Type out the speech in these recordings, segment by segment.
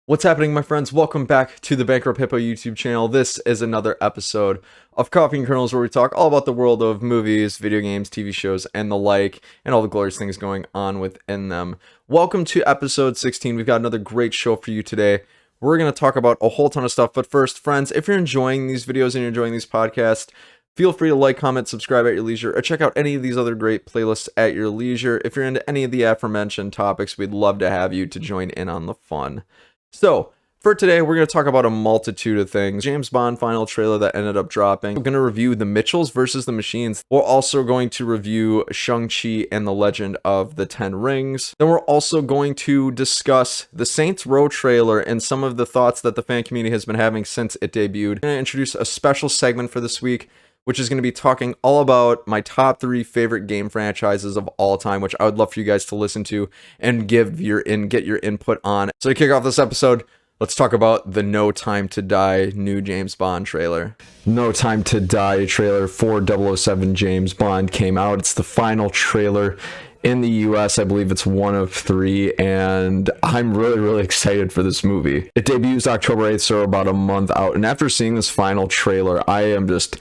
What's happening, my friends? Welcome back to the Bankrupt Hippo YouTube channel. This is another episode of Coffee and Kernels, where we talk all about the world of movies, video games, TV shows, and the like, and all the glorious things going on within them. Welcome to episode 16. We've got another great show for you today. We're going to talk about a whole ton of stuff, but first, friends, if you're enjoying these videos and you're enjoying these podcasts, feel free to like, comment, subscribe at your leisure, or check out any of these other great playlists at your leisure. If you're into any of the aforementioned topics, we'd love to have you to join in on the fun. So, for today, we're going to talk about a multitude of things. James Bond final trailer that ended up dropping. We're going to review The Mitchells versus the Machines. We're also going to review Shang-Chi and the Legend of the Ten Rings. Then we're also going to discuss the Saints Row trailer and some of the thoughts that the fan community has been having since it debuted. I'm going to introduce a special segment for this week, which is going to be talking all about my top 3 favorite game franchises of all time, which I would love for you guys to listen to and get your input on. So to kick off this episode, let's talk about the No Time to Die new James Bond trailer. No Time to Die trailer for 007 James Bond came out. It's the final trailer in the US. I believe it's one of 3, and I'm really excited for this movie. It debuts October 8th, so about a month out, and after seeing this final trailer, I am just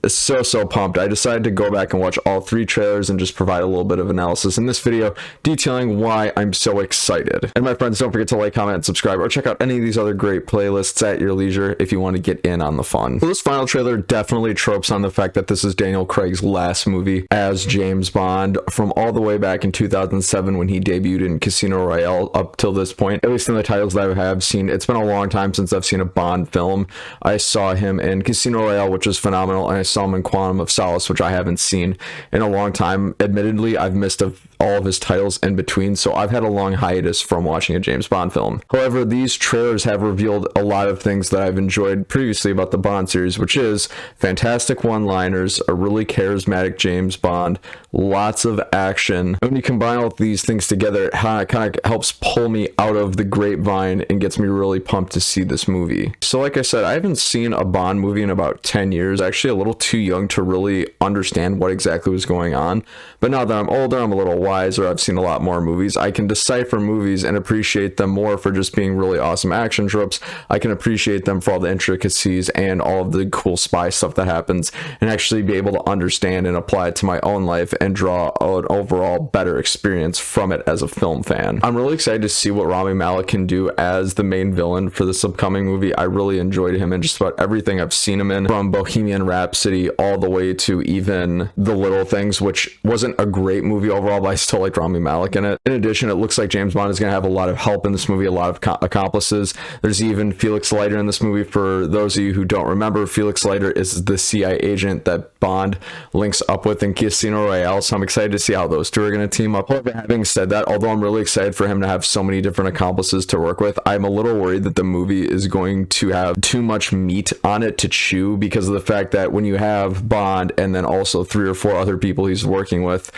so pumped. I decided to go back and watch all 3 trailers and just provide a little bit of analysis in this video detailing why I'm so excited. And my friends, don't forget to like, comment, and subscribe, or check out any of these other great playlists at your leisure if you want to get in on the fun. So this final trailer definitely tropes on the fact that this is Daniel Craig's last movie as James Bond from all the way back in 2007 when he debuted in Casino Royale up till this point. At least in the titles that I have seen, it's been a long time since I've seen a Bond film. I saw him in Casino Royale, which was phenomenal, and I saw him in Quantum of Solace, which I haven't seen in a long time. Admittedly, I've missed all of his titles in between, so I've had a long hiatus from watching a James Bond film. However, these trailers have revealed a lot of things that I've enjoyed previously about the Bond series, which is fantastic one-liners, a really charismatic James Bond, lots of action. And when you combine all these things together, it kind of helps pull me out of the grapevine and gets me really pumped to see this movie. So like I said, I haven't seen a Bond movie in about 10 years. Actually a little too young to really understand what exactly was going on. But now that I'm older, I'm a little wiser, I've seen a lot more movies, I can decipher movies and appreciate them more for just being really awesome action tropes. I can appreciate them for all the intricacies and all of the cool spy stuff that happens, and actually be able to understand and apply it to my own life and draw an overall better experience from it as a film fan. I'm really excited to see what Rami Malek can do as the main villain for this upcoming movie. I really enjoyed him in just about everything I've seen him in, from Bohemian Rhapsody all the way to even The Little Things, which wasn't a great movie overall, but I still liked Rami Malek in it. In addition, it looks like James Bond is going to have a lot of help in this movie, a lot of accomplices. There's even Felix Leiter in this movie. For those of you who don't remember, Felix Leiter is the CIA agent that Bond links up with in Casino Royale, so I'm excited to see how those two are going to team up. However, having said that, although I'm really excited for him to have so many different accomplices to work with, I'm a little worried that the movie is going to have too much meat on it to chew, because of the fact that when you have Bond and then also 3 or 4 other people he's working with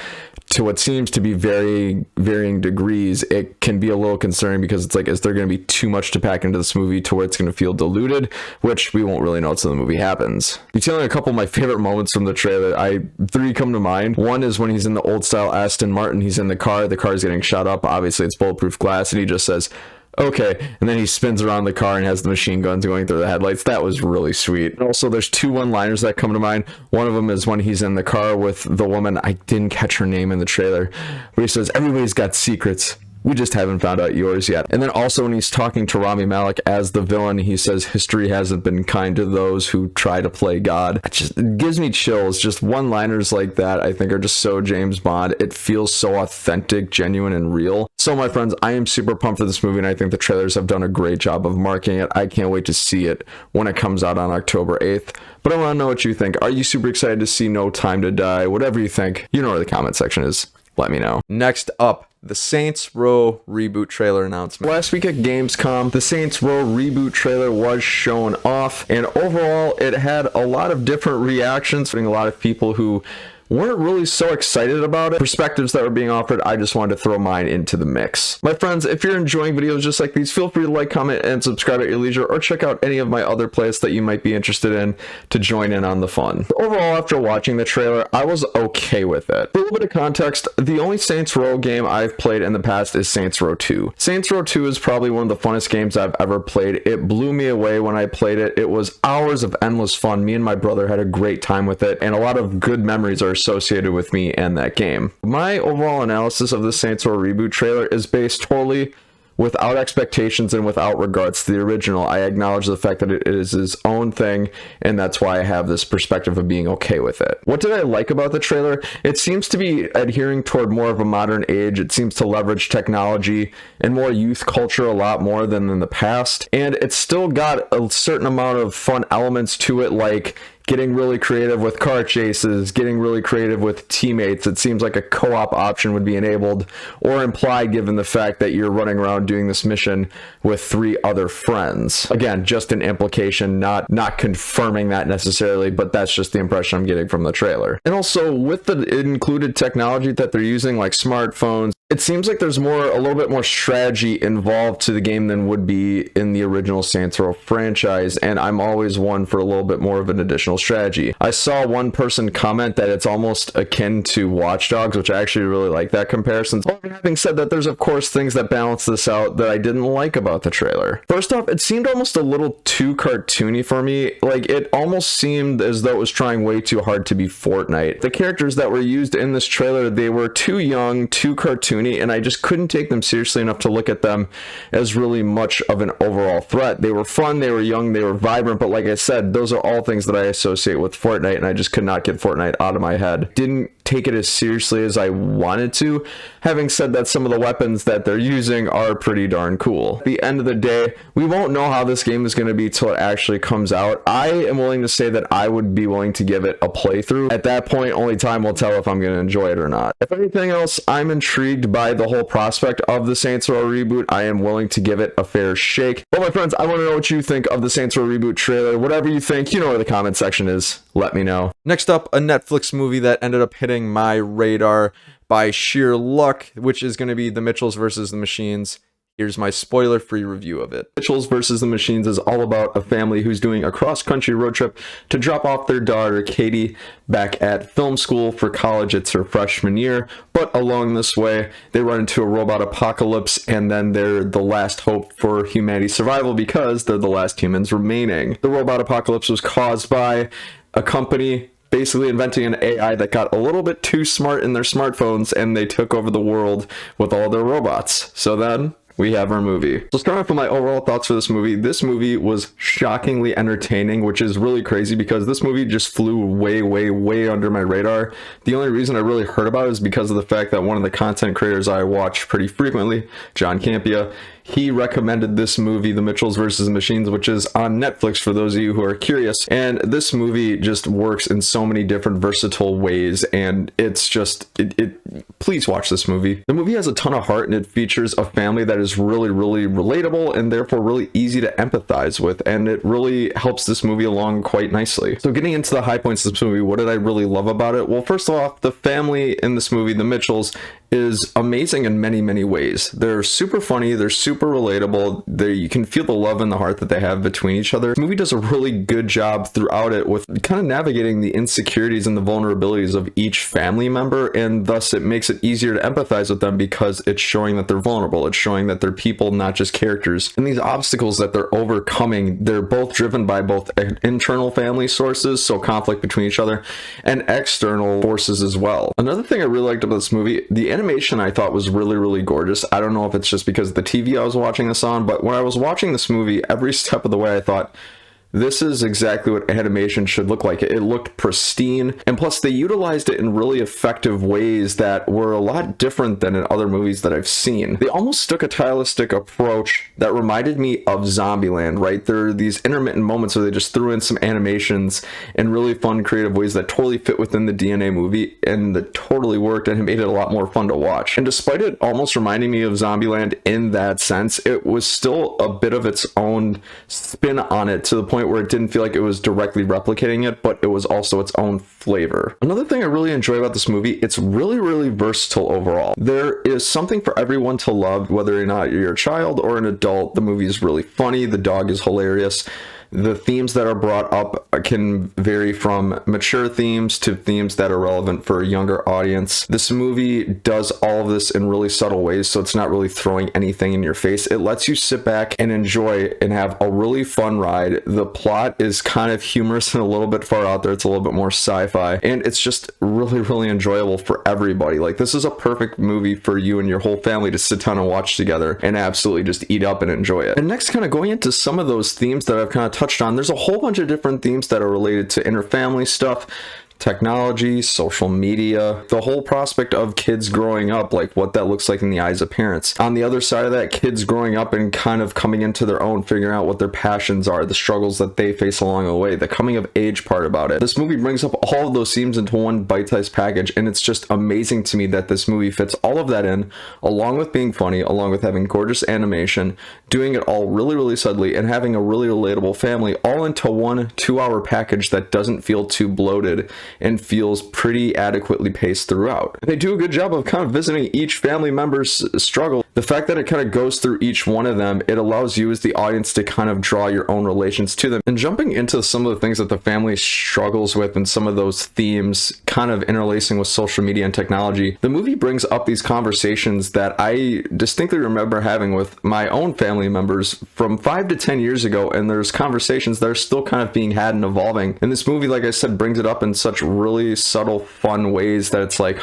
to what seems to be varying degrees, it can be a little concerning, because it's like, is there going to be too much to pack into this movie to where it's going to feel diluted, which we won't really know until the movie happens. Detailing a couple of my favorite moments from the trailer, 3 come to mind. One is when he's in the old style Aston Martin, he's in the car's getting shot up, obviously it's bulletproof glass, and he just says, okay, and then he spins around the car and has the machine guns going through the headlights. That was really sweet. And also, there's 2 one-liners that come to mind. One of them is when he's in the car with the woman, I didn't catch her name in the trailer, where he says, everybody's got secrets, we just haven't found out yours yet. And then also when he's talking to Rami Malek as the villain, he says, history hasn't been kind to those who try to play God. It gives me chills. Just one-liners like that, I think, are just so James Bond. It feels so authentic, genuine, and real. So my friends, I am super pumped for this movie, and I think the trailers have done a great job of marketing it. I can't wait to see it when it comes out on October 8th. But I want to know what you think. Are you super excited to see No Time to Die? Whatever you think, you know where the comment section is. Let me know. Next up, the Saints Row reboot trailer announcement. Last week at Gamescom, the Saints Row reboot trailer was shown off, and overall it had a lot of different reactions from a lot of people who weren't really so excited about it. Perspectives that were being offered, I just wanted to throw mine into the mix. My friends, if you're enjoying videos just like these, feel free to like, comment, and subscribe at your leisure, or check out any of my other playlists that you might be interested in to join in on the fun. Overall, after watching the trailer, I was okay with it. For a little bit of context, the only Saints Row game I've played in the past is Saints Row 2. Saints Row 2 is probably one of the funnest games I've ever played. It blew me away when I played it. It was hours of endless fun. Me and my brother had a great time with it, and a lot of good memories are associated with me and that game. My overall analysis of the Saints Row Reboot trailer is based totally without expectations and without regards to the original. I acknowledge the fact that it is his own thing, and that's why I have this perspective of being okay with it. What did I like about the trailer? It seems to be adhering toward more of a modern age. It seems to leverage technology and more youth culture a lot more than in the past, and it's still got a certain amount of fun elements to it, like getting really creative with car chases, getting really creative with teammates. It seems like a co-op option would be enabled or implied given the fact that you're running around doing this mission with 3 other friends. Again, just an implication, not confirming that necessarily, but that's just the impression I'm getting from the trailer. And also, with the included technology that they're using, like smartphones, it seems like there's a little bit more strategy involved to the game than would be in the original Saints Row franchise, and I'm always one for a little bit more of an additional strategy. I saw one person comment that it's almost akin to Watch Dogs, which I actually really like that comparison. Having said that, there's of course things that balance this out that I didn't like about the trailer. First off, it seemed almost a little too cartoony for me. Like, it almost seemed as though it was trying way too hard to be Fortnite. The characters that were used in this trailer, they were too young, too cartoony, and I just couldn't take them seriously enough to look at them as really much of an overall threat. They were fun, they were young, they were vibrant, but like I said, those are all things that I associate with Fortnite, and I just could not get Fortnite out of my head. Didn't take it as seriously as I wanted to. Having said that, some of the weapons that they're using are pretty darn cool. At the end of the day, we won't know how this game is going to be till it actually comes out. I am willing to say that I would be willing to give it a playthrough. At that point, only time will tell if I'm going to enjoy it or not. If anything else, I'm intrigued by the whole prospect of the Saints Row Reboot. I am willing to give it a fair shake. Well, my friends, I want to know what you think of the Saints Row Reboot trailer. Whatever you think, you know where the comment section is. Let me know. Next up, a Netflix movie that ended up hitting my radar by sheer luck, which is going to be The Mitchells vs. the Machines. Here's my spoiler-free review of it. Mitchells vs. the Machines is all about a family who's doing a cross-country road trip to drop off their daughter, Katie, back at film school for college. It's her freshman year, but along this way, they run into a robot apocalypse, and then they're the last hope for humanity's survival because they're the last humans remaining. The robot apocalypse was caused by a company basically inventing an AI that got a little bit too smart in their smartphones, and they took over the world with all their robots. So then we have our movie. So starting off with my overall thoughts for this movie was shockingly entertaining, which is really crazy because this movie just flew way under my radar. The only reason I really heard about it is because of the fact that one of the content creators I watch pretty frequently, John Campia, he recommended this movie, The Mitchells vs. the Machines, which is on Netflix for those of you who are curious. And this movie just works in so many different versatile ways, and it's just, please watch this movie. The movie has a ton of heart, and it features a family that is really relatable and therefore really easy to empathize with, and it really helps this movie along quite nicely. So getting into the high points of this movie, what did I really love about it? Well, first of all, the family in this movie, the Mitchells, is amazing in many ways. They're super funny, they're super relatable, you can feel the love and the heart that they have between each other. The movie does a really good job throughout it with kind of navigating the insecurities and the vulnerabilities of each family member, and thus it makes it easier to empathize with them because it's showing that they're vulnerable, it's showing that they're people, not just characters. And these obstacles that they're overcoming, they're both driven by both internal family sources, so conflict between each other, and external forces as well. Another thing I really liked about this movie, the animation I thought was really gorgeous. I don't know if it's just because of the TV I was watching this on, but when I was watching this movie, every step of the way I thought, this is exactly what animation should look like. It looked pristine, and plus they utilized it in really effective ways that were a lot different than in other movies that I've seen. They almost took a stylistic approach that reminded me of Zombieland, right? There are these intermittent moments where they just threw in some animations in really fun, creative ways that totally fit within the DNA movie, and that totally worked, and it made it a lot more fun to watch. And despite it almost reminding me of Zombieland in that sense, it was still a bit of its own spin on it, to the point point where it didn't feel like it was directly replicating it, but it was also its own flavor. Another thing I really enjoy about this movie, it's really versatile overall. There is something for everyone to love, whether or not you're a child or an adult. The movie is really funny, the dog is hilarious. The themes that are brought up can vary from mature themes to themes that are relevant for a younger audience. This movie does all of this in really subtle ways, so it's not really throwing anything in your face. It lets you sit back and enjoy and have a really fun ride. The plot is kind of humorous and a little bit far out there. It's a little bit more sci-fi, and it's just really enjoyable for everybody. Like, this is a perfect movie for you and your whole family to sit down and watch together and absolutely just eat up and enjoy it. And next, kind of going into some of those themes that I've kind of touched on, there's a whole bunch of different themes that are related to interfamily stuff, technology, social media, the whole prospect of kids growing up, like what that looks like in the eyes of parents. On the other side of that, kids growing up and kind of coming into their own, figuring out what their passions are, the struggles that they face along the way, the coming of age part about it. This movie brings up all of those themes into one bite-sized package, and it's just amazing to me that this movie fits all of that in, along with being funny, along with having gorgeous animation, doing it all really subtly, and having a really relatable family, all into one 2-hour package that doesn't feel too bloated and feels pretty adequately paced throughout. They do a good job of kind of visiting each family member's struggle. The fact that it kind of goes through each one of them, it allows you as the audience to kind of draw your own relations to them. And jumping into some of the things that the family struggles with and some of those themes kind of interlacing with social media and technology, the movie brings up these conversations that I distinctly remember having with my own family members from 5 to 10 years ago, and there's conversations that are still kind of being had and evolving. And this movie, like I said, brings it up in such really subtle, fun ways that it's like,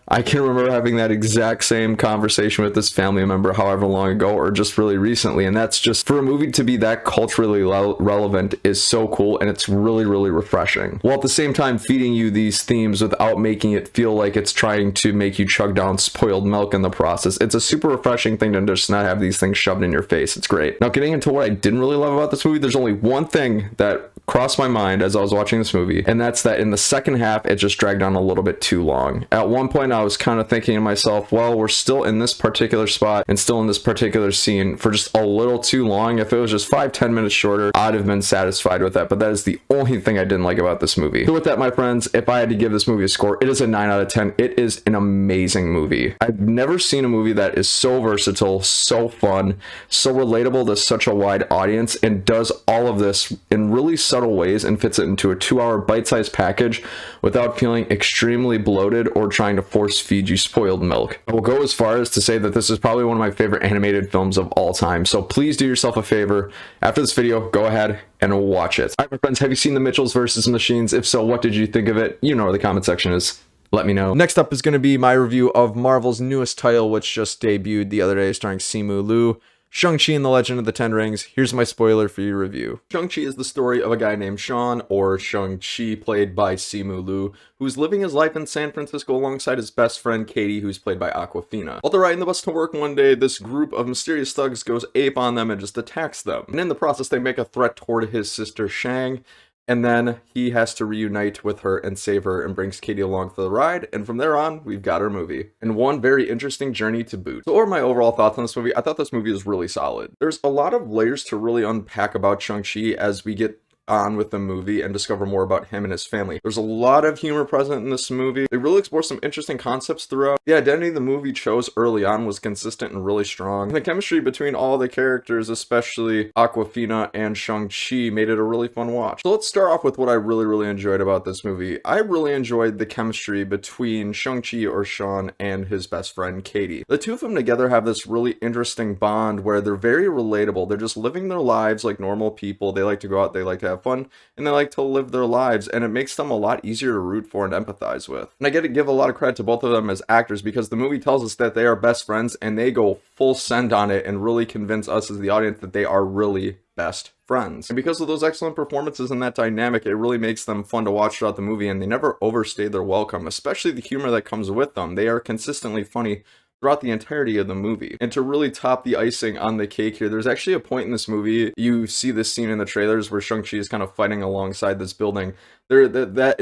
I can remember having that exact same conversation with this family member however long ago or just really recently. And that's just, for a movie to be that culturally relevant is so cool, and it's really refreshing, while at the same time feeding you these themes without making it feel like it's trying to make you chug down spoiled milk in the process. It's a super refreshing thing to just not have these things shoved in your face. It's great. Now, getting into what I didn't really love about this movie, there's only one thing that crossed my mind as I was watching this movie, and that's that in the second half it just dragged on a little bit too long. At one point I was kind of thinking to myself, well, we're still in this particular spot and still in this particular scene for just a little too long. If it was just 5-10 minutes shorter, I'd have been satisfied with that. But that is the only thing I didn't like about this movie. So with that, my friends, if I had to give this movie a score, it is a 9 out of 10. It is an amazing movie. I've never seen a movie that is so versatile, so fun, so relatable to such a wide audience, and does all of this in really subtle ways and fits it into a 2-hour bite-sized package without feeling extremely bloated or trying to force feed you spoiled milk. I will go as far as to say that this is probably one of my favorite animated films of all time, so please do yourself a favor. After this video, go ahead and watch it. Alright, my friends, have you seen The Mitchells vs. Machines? If so, what did you think of it? You know where the comment section is. Let me know. Next up is going to be my review of Marvel's newest title, which just debuted the other day, starring Simu Liu, Shang-Chi and the Legend of the Ten Rings. Here's my spoiler for your review. Shang-Chi is the story of a guy named Sean, or Shang-Chi, played by Simu Liu, who's living his life in San Francisco alongside his best friend Katie, who's played by Awkwafina. While they're riding the bus to work one day, this group of mysterious thugs goes ape on them and just attacks them. And in the process, they make a threat toward his sister Shang, and then he has to reunite with her and save her and brings Katie along for the ride, and from there on, we've got our movie. And one very interesting journey to boot. So what are my overall thoughts on this movie? I thought this movie was really solid. There's a lot of layers to really unpack about Shang-Chi as we get on with the movie and discover more about him and his family. There's a lot of humor present in this movie. They really explore some interesting concepts throughout. The identity the movie chose early on was consistent and really strong. And the chemistry between all the characters, especially Awkwafina and Shang-Chi, made it a really fun watch. So let's start off with what I really enjoyed about this movie. I really enjoyed the chemistry between Shang-Chi, or Sean, and his best friend Katie. The two of them together have this really interesting bond where they're very relatable. They're just living their lives like normal people. They like to go out, they like to have fun, and they like to live their lives, and it makes them a lot easier to root for and empathize with. And I get to give a lot of credit to both of them as actors, because the movie tells us that they are best friends, and they go full send on it and really convince us as the audience that they are really best friends. And because of those excellent performances and that dynamic, it really makes them fun to watch throughout the movie, and they never overstay their welcome, especially the humor that comes with them. They are consistently funny throughout the entirety of the movie. And to really top the icing on the cake here, there's actually a point in this movie, you see this scene in the trailers where Shang-Chi is kind of fighting alongside this building. In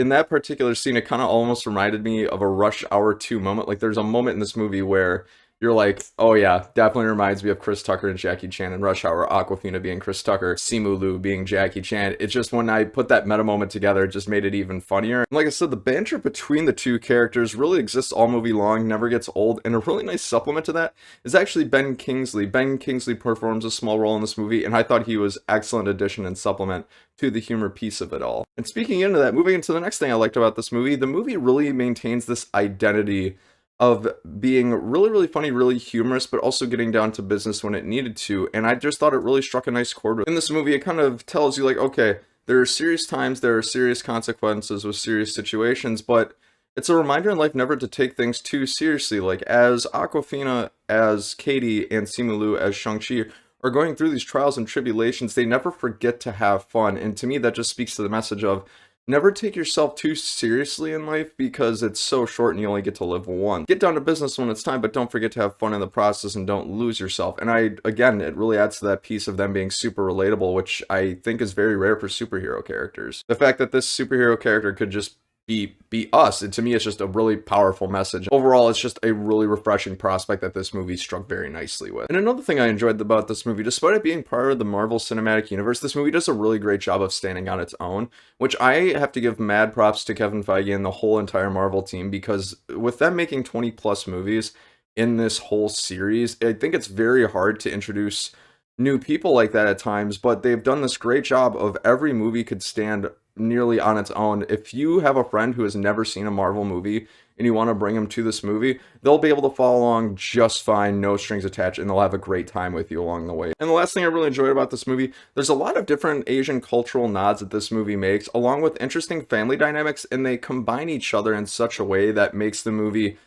that particular scene, it kind of almost reminded me of a Rush Hour 2 moment. Like, there's a moment in this movie where you're like, oh yeah, definitely reminds me of Chris Tucker and Jackie Chan in Rush Hour, Aquafina being Chris Tucker, Simu Liu being Jackie Chan. It's just when I put that meta moment together, it just made it even funnier. And like I said, the banter between the two characters really exists all movie long, never gets old, and a really nice supplement to that is actually Ben Kingsley. Ben Kingsley performs a small role in this movie, and I thought he was excellent addition and supplement to the humor piece of it all. And speaking into that, moving into the next thing I liked about this movie, the movie really maintains this identity of being really, really funny, really humorous, but also getting down to business when it needed to. And I just thought it really struck a nice chord with. In this movie, it kind of tells you like, okay, there are serious times, there are serious consequences with serious situations, but it's a reminder in life never to take things too seriously. Like as Aquafina, as Katie, and Simu Liu as Shang-Chi are going through these trials and tribulations, they never forget to have fun. And to me, that just speaks to the message of never take yourself too seriously in life because it's so short and you only get to live once. Get down to business when it's time, but don't forget to have fun in the process and don't lose yourself. And again, it really adds to that piece of them being super relatable, which I think is very rare for superhero characters. The fact that this superhero character could just be us, and to me it's just a really powerful message. Overall, it's just a really refreshing prospect that this movie struck very nicely with. And another thing I enjoyed about this movie, despite it being part of the Marvel Cinematic Universe, this movie does a really great job of standing on its own, which I have to give mad props to Kevin Feige and the whole entire Marvel team, because with them making 20 plus movies in this whole series, I think it's very hard to introduce new people like that at times, but they've done this great job of every movie could stand nearly on its own. If you have a friend who has never seen a Marvel movie and you want to bring them to this movie, they'll be able to follow along just fine, no strings attached, and they'll have a great time with you along the way. And the last thing I really enjoyed about this movie, there's a lot of different Asian cultural nods that this movie makes, along with interesting family dynamics, and they combine each other in such a way that makes the movie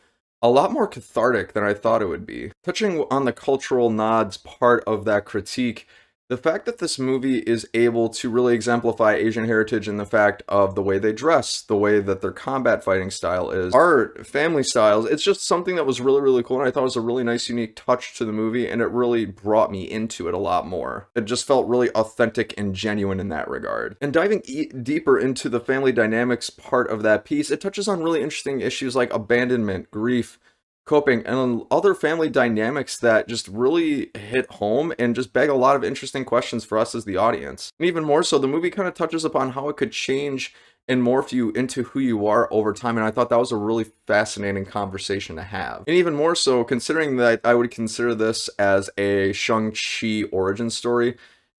a lot more cathartic than I thought it would be. Touching on the cultural nods part of that critique, the fact that this movie is able to really exemplify Asian heritage in the fact of the way they dress, the way that their combat fighting style is, art, family styles, it's just something that was really, really cool, and I thought it was a really nice, unique touch to the movie, and it really brought me into it a lot more. It just felt really authentic and genuine in that regard. And diving deeper into the family dynamics part of that piece, it touches on really interesting issues like abandonment, grief, coping, and other family dynamics that just really hit home and just beg a lot of interesting questions for us as the audience. And even more so, the movie kind of touches upon how it could change and morph you into who you are over time, and I thought that was a really fascinating conversation to have. And even more so, considering that I would consider this as a Shang-Chi origin story,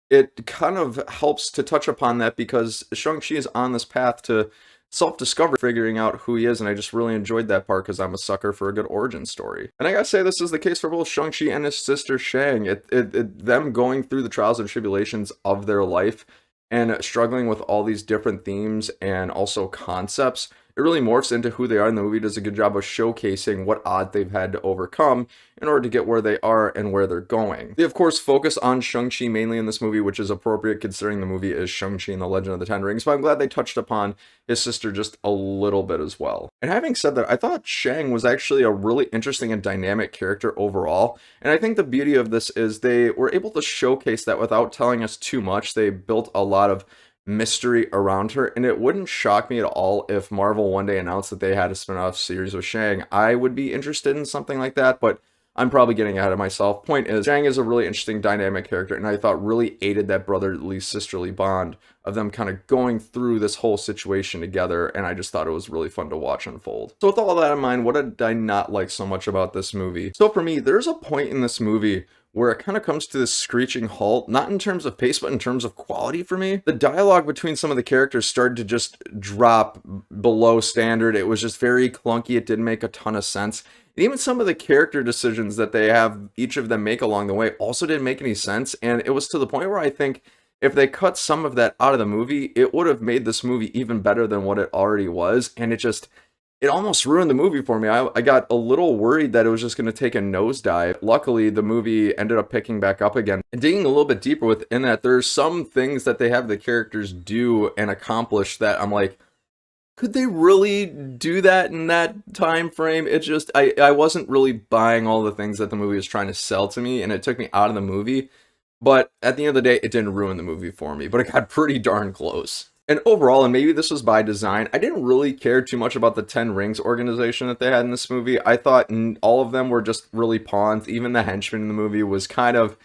it kind of helps to touch upon that because Shang-Chi is on this path to self-discovery, figuring out who he is, and I just really enjoyed that part because I'm a sucker for a good origin story. And I gotta say, this is the case for both Shang-Chi and his sister Shang. Them going through the trials and tribulations of their life and struggling with all these different themes and also concepts, it really morphs into who they are, and the movie does a good job of showcasing what odds they've had to overcome in order to get where they are and where they're going. They, of course, focus on Shang-Chi mainly in this movie, which is appropriate considering the movie is Shang-Chi and the Legend of the Ten Rings, but I'm glad they touched upon his sister just a little bit as well. And having said that, I thought Shang was actually a really interesting and dynamic character overall, and I think the beauty of this is they were able to showcase that without telling us too much. They built a lot of mystery around her, and it wouldn't shock me at all if Marvel one day announced that they had a spin-off series with Shang. I would be interested in something like that, but I'm probably getting ahead of myself. Point is, Shang is a really interesting dynamic character, and I thought really aided that brotherly sisterly bond of them kind of going through this whole situation together, and I just thought it was really fun to watch unfold. So with all that in mind, what did I not like so much about this movie? So for me, there's a point in this movie where it kind of comes to this screeching halt, not in terms of pace, but in terms of quality for me. The dialogue between some of the characters started to just drop below standard. It was just very clunky. It didn't make a ton of sense. And even some of the character decisions that they have, each of them make along the way, also didn't make any sense. And it was to the point where I think if they cut some of that out of the movie, it would have made this movie even better than what it already was. And it almost ruined the movie for me. I got a little worried that it was just going to take a nosedive. Luckily, the movie ended up picking back up again. And digging a little bit deeper within that, there's some things that they have the characters do and accomplish that I'm like, could they really do that in that time frame? It just, I wasn't really buying all the things that the movie was trying to sell to me, and it took me out of the movie. But at the end of the day, it didn't ruin the movie for me, but it got pretty darn close. And overall, and maybe this was by design, I didn't really care too much about the Ten Rings organization that they had in this movie. I thought all of them were just really pawns. Even the henchman in the movie was kind of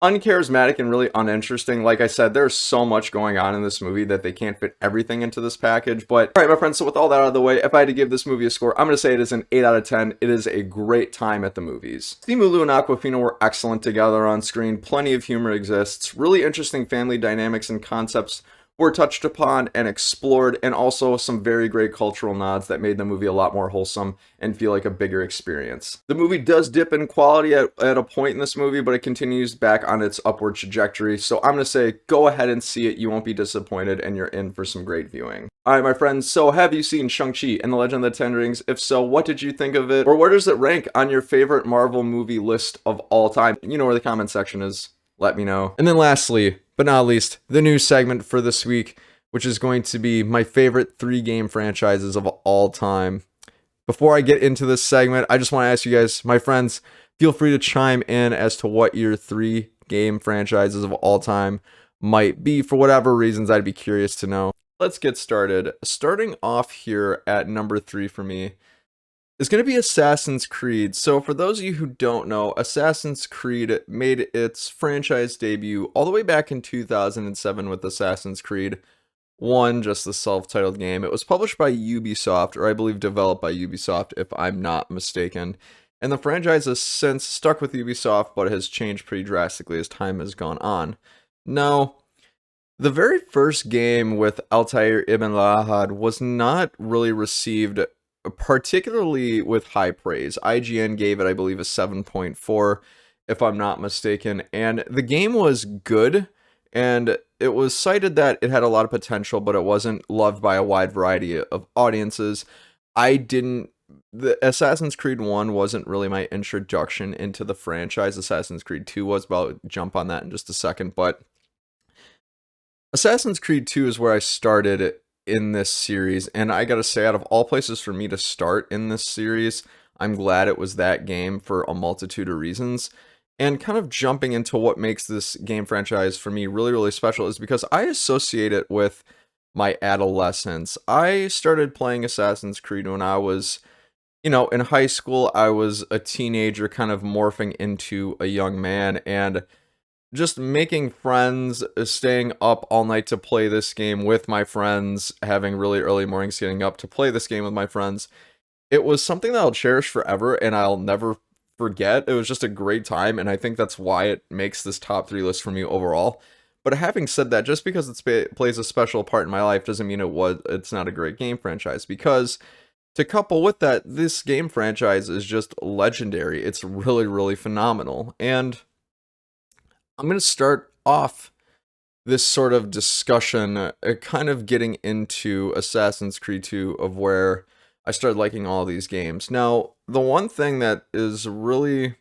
uncharismatic and really uninteresting. Like I said, there's so much going on in this movie that they can't fit everything into this package. But all right, my friends, so with all that out of the way, if I had to give this movie a score, I'm going to say it is an 8 out of 10. It is a great time at the movies. Simu and Aquafina were excellent together on screen. Plenty of humor exists. Really interesting family dynamics and concepts were touched upon and explored, and also some very great cultural nods that made the movie a lot more wholesome and feel like a bigger experience. The movie does dip in quality at a point in this movie, but it continues back on its upward trajectory. So I'm going to say go ahead and see it. You won't be disappointed, and you're in for some great viewing. Alright, my friends, so have you seen Shang-Chi and the Legend of the Ten Rings? If so, what did you think of it? Or where does it rank on your favorite Marvel movie list of all time? You know where the comment section is. Let me know. And then lastly, but not least, the news segment for this week, which is going to be my favorite 3 game franchises of all time. Before I get into this segment, I just want to ask you guys, my friends, feel free to chime in as to what your 3 game franchises of all time might be. For whatever reasons, I'd be curious to know. Let's get started. Starting off here at number 3 for me is going to be Assassin's Creed. So for those of you who don't know, Assassin's Creed made its franchise debut all the way back in 2007 with Assassin's Creed 1, just the self-titled game. It was published by Ubisoft, or I believe developed by Ubisoft, if I'm not mistaken. And the franchise has since stuck with Ubisoft, but has changed pretty drastically as time has gone on. Now, the very first game with Altair Ibn Lahad was not really received particularly with high praise. IGN gave it, I believe, a 7.4, if I'm not mistaken, and the game was good, and it was cited that it had a lot of potential, but it wasn't loved by a wide variety of audiences. The Assassin's Creed 1 wasn't really my introduction into the franchise. Assassin's Creed 2 was, but I'll jump on that in just a second, but Assassin's Creed 2 is where I started in this series, and I gotta say, out of all places for me to start in this series, I'm glad it was that game for a multitude of reasons. And kind of jumping into what makes this game franchise for me really, really special is because I associate it with my adolescence. I started playing Assassin's Creed when I was, in high school. I was a teenager kind of morphing into a young man, and just making friends, staying up all night to play this game with my friends, having really early mornings getting up to play this game with my friends. It was something that I'll cherish forever and I'll never forget. It was just a great time, and I think that's why it makes this top 3 list for me overall. But having said that, just because it plays a special part in my life doesn't mean it's not a great game franchise, because to couple with that, this game franchise is just legendary. It's really, really phenomenal. And I'm going to start off this sort of discussion kind of getting into Assassin's Creed 2, of where I started liking all these games. Now, the one thing that really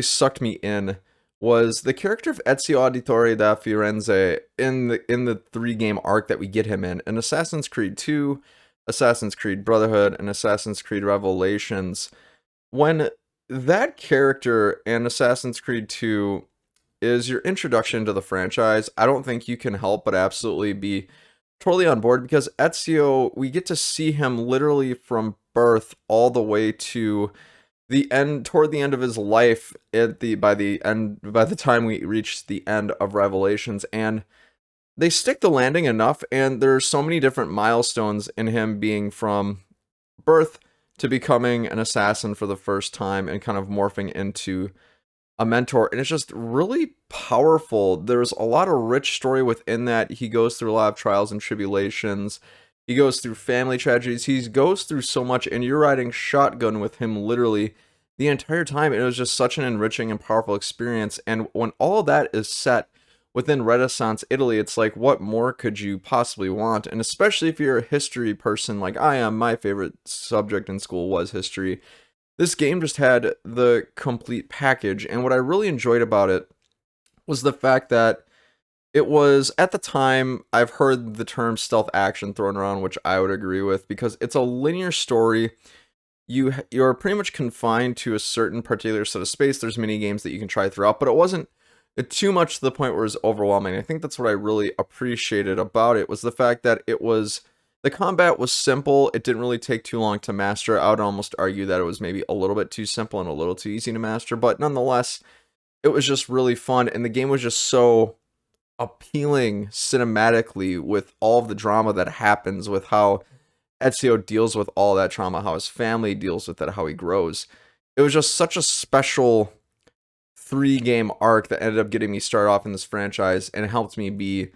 sucked me in was the character of Ezio Auditore da Firenze in the 3 game arc that we get him in Assassin's Creed 2, Assassin's Creed Brotherhood, and Assassin's Creed Revelations. When that character in Assassin's Creed 2 is your introduction to the franchise, I don't think you can help but absolutely be totally on board, because Ezio, we get to see him literally from birth all the way to the end, toward the end of his life, by the time we reach the end of Revelations, and they stick the landing enough, and there's so many different milestones in him being from birth to becoming an assassin for the first time and kind of morphing into a mentor, and it's just really powerful. There's a lot of rich story within that. He goes through a lot of trials and tribulations. He goes through family tragedies. He goes through so much, and you're riding shotgun with him literally the entire time. It was just such an enriching and powerful experience, and when all of that is set within Renaissance Italy, it's like, what more could you possibly want? And especially if you're a history person like I am, my favorite subject in school was history. This game just had the complete package, and what I really enjoyed about it was the fact that it was, at the time, I've heard the term stealth action thrown around, which I would agree with, because it's a linear story. You're pretty much confined to a certain particular set of space. There's mini games that you can try throughout, but it wasn't too much to the point where it was overwhelming. I think that's what I really appreciated about it, was the fact that the combat was simple. It didn't really take too long to master. I would almost argue that it was maybe a little bit too simple and a little too easy to master, but nonetheless, it was just really fun, and the game was just so appealing cinematically with all of the drama that happens, with how Ezio deals with all that trauma, how his family deals with it, how he grows. It was just such a special 3 game arc that ended up getting me started off in this franchise and helped me be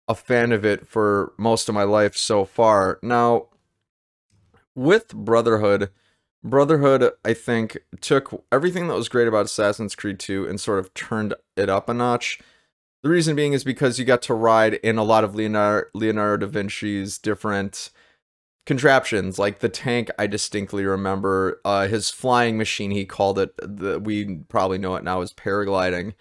a fan of it for most of my life so far. Now, with Brotherhood, I think, took everything that was great about Assassin's Creed 2 and sort of turned it up a notch. The reason being is because you got to ride in a lot of Leonardo da Vinci's different contraptions, like the tank. I distinctly remember his flying machine, he called it. We probably know it now as paragliding.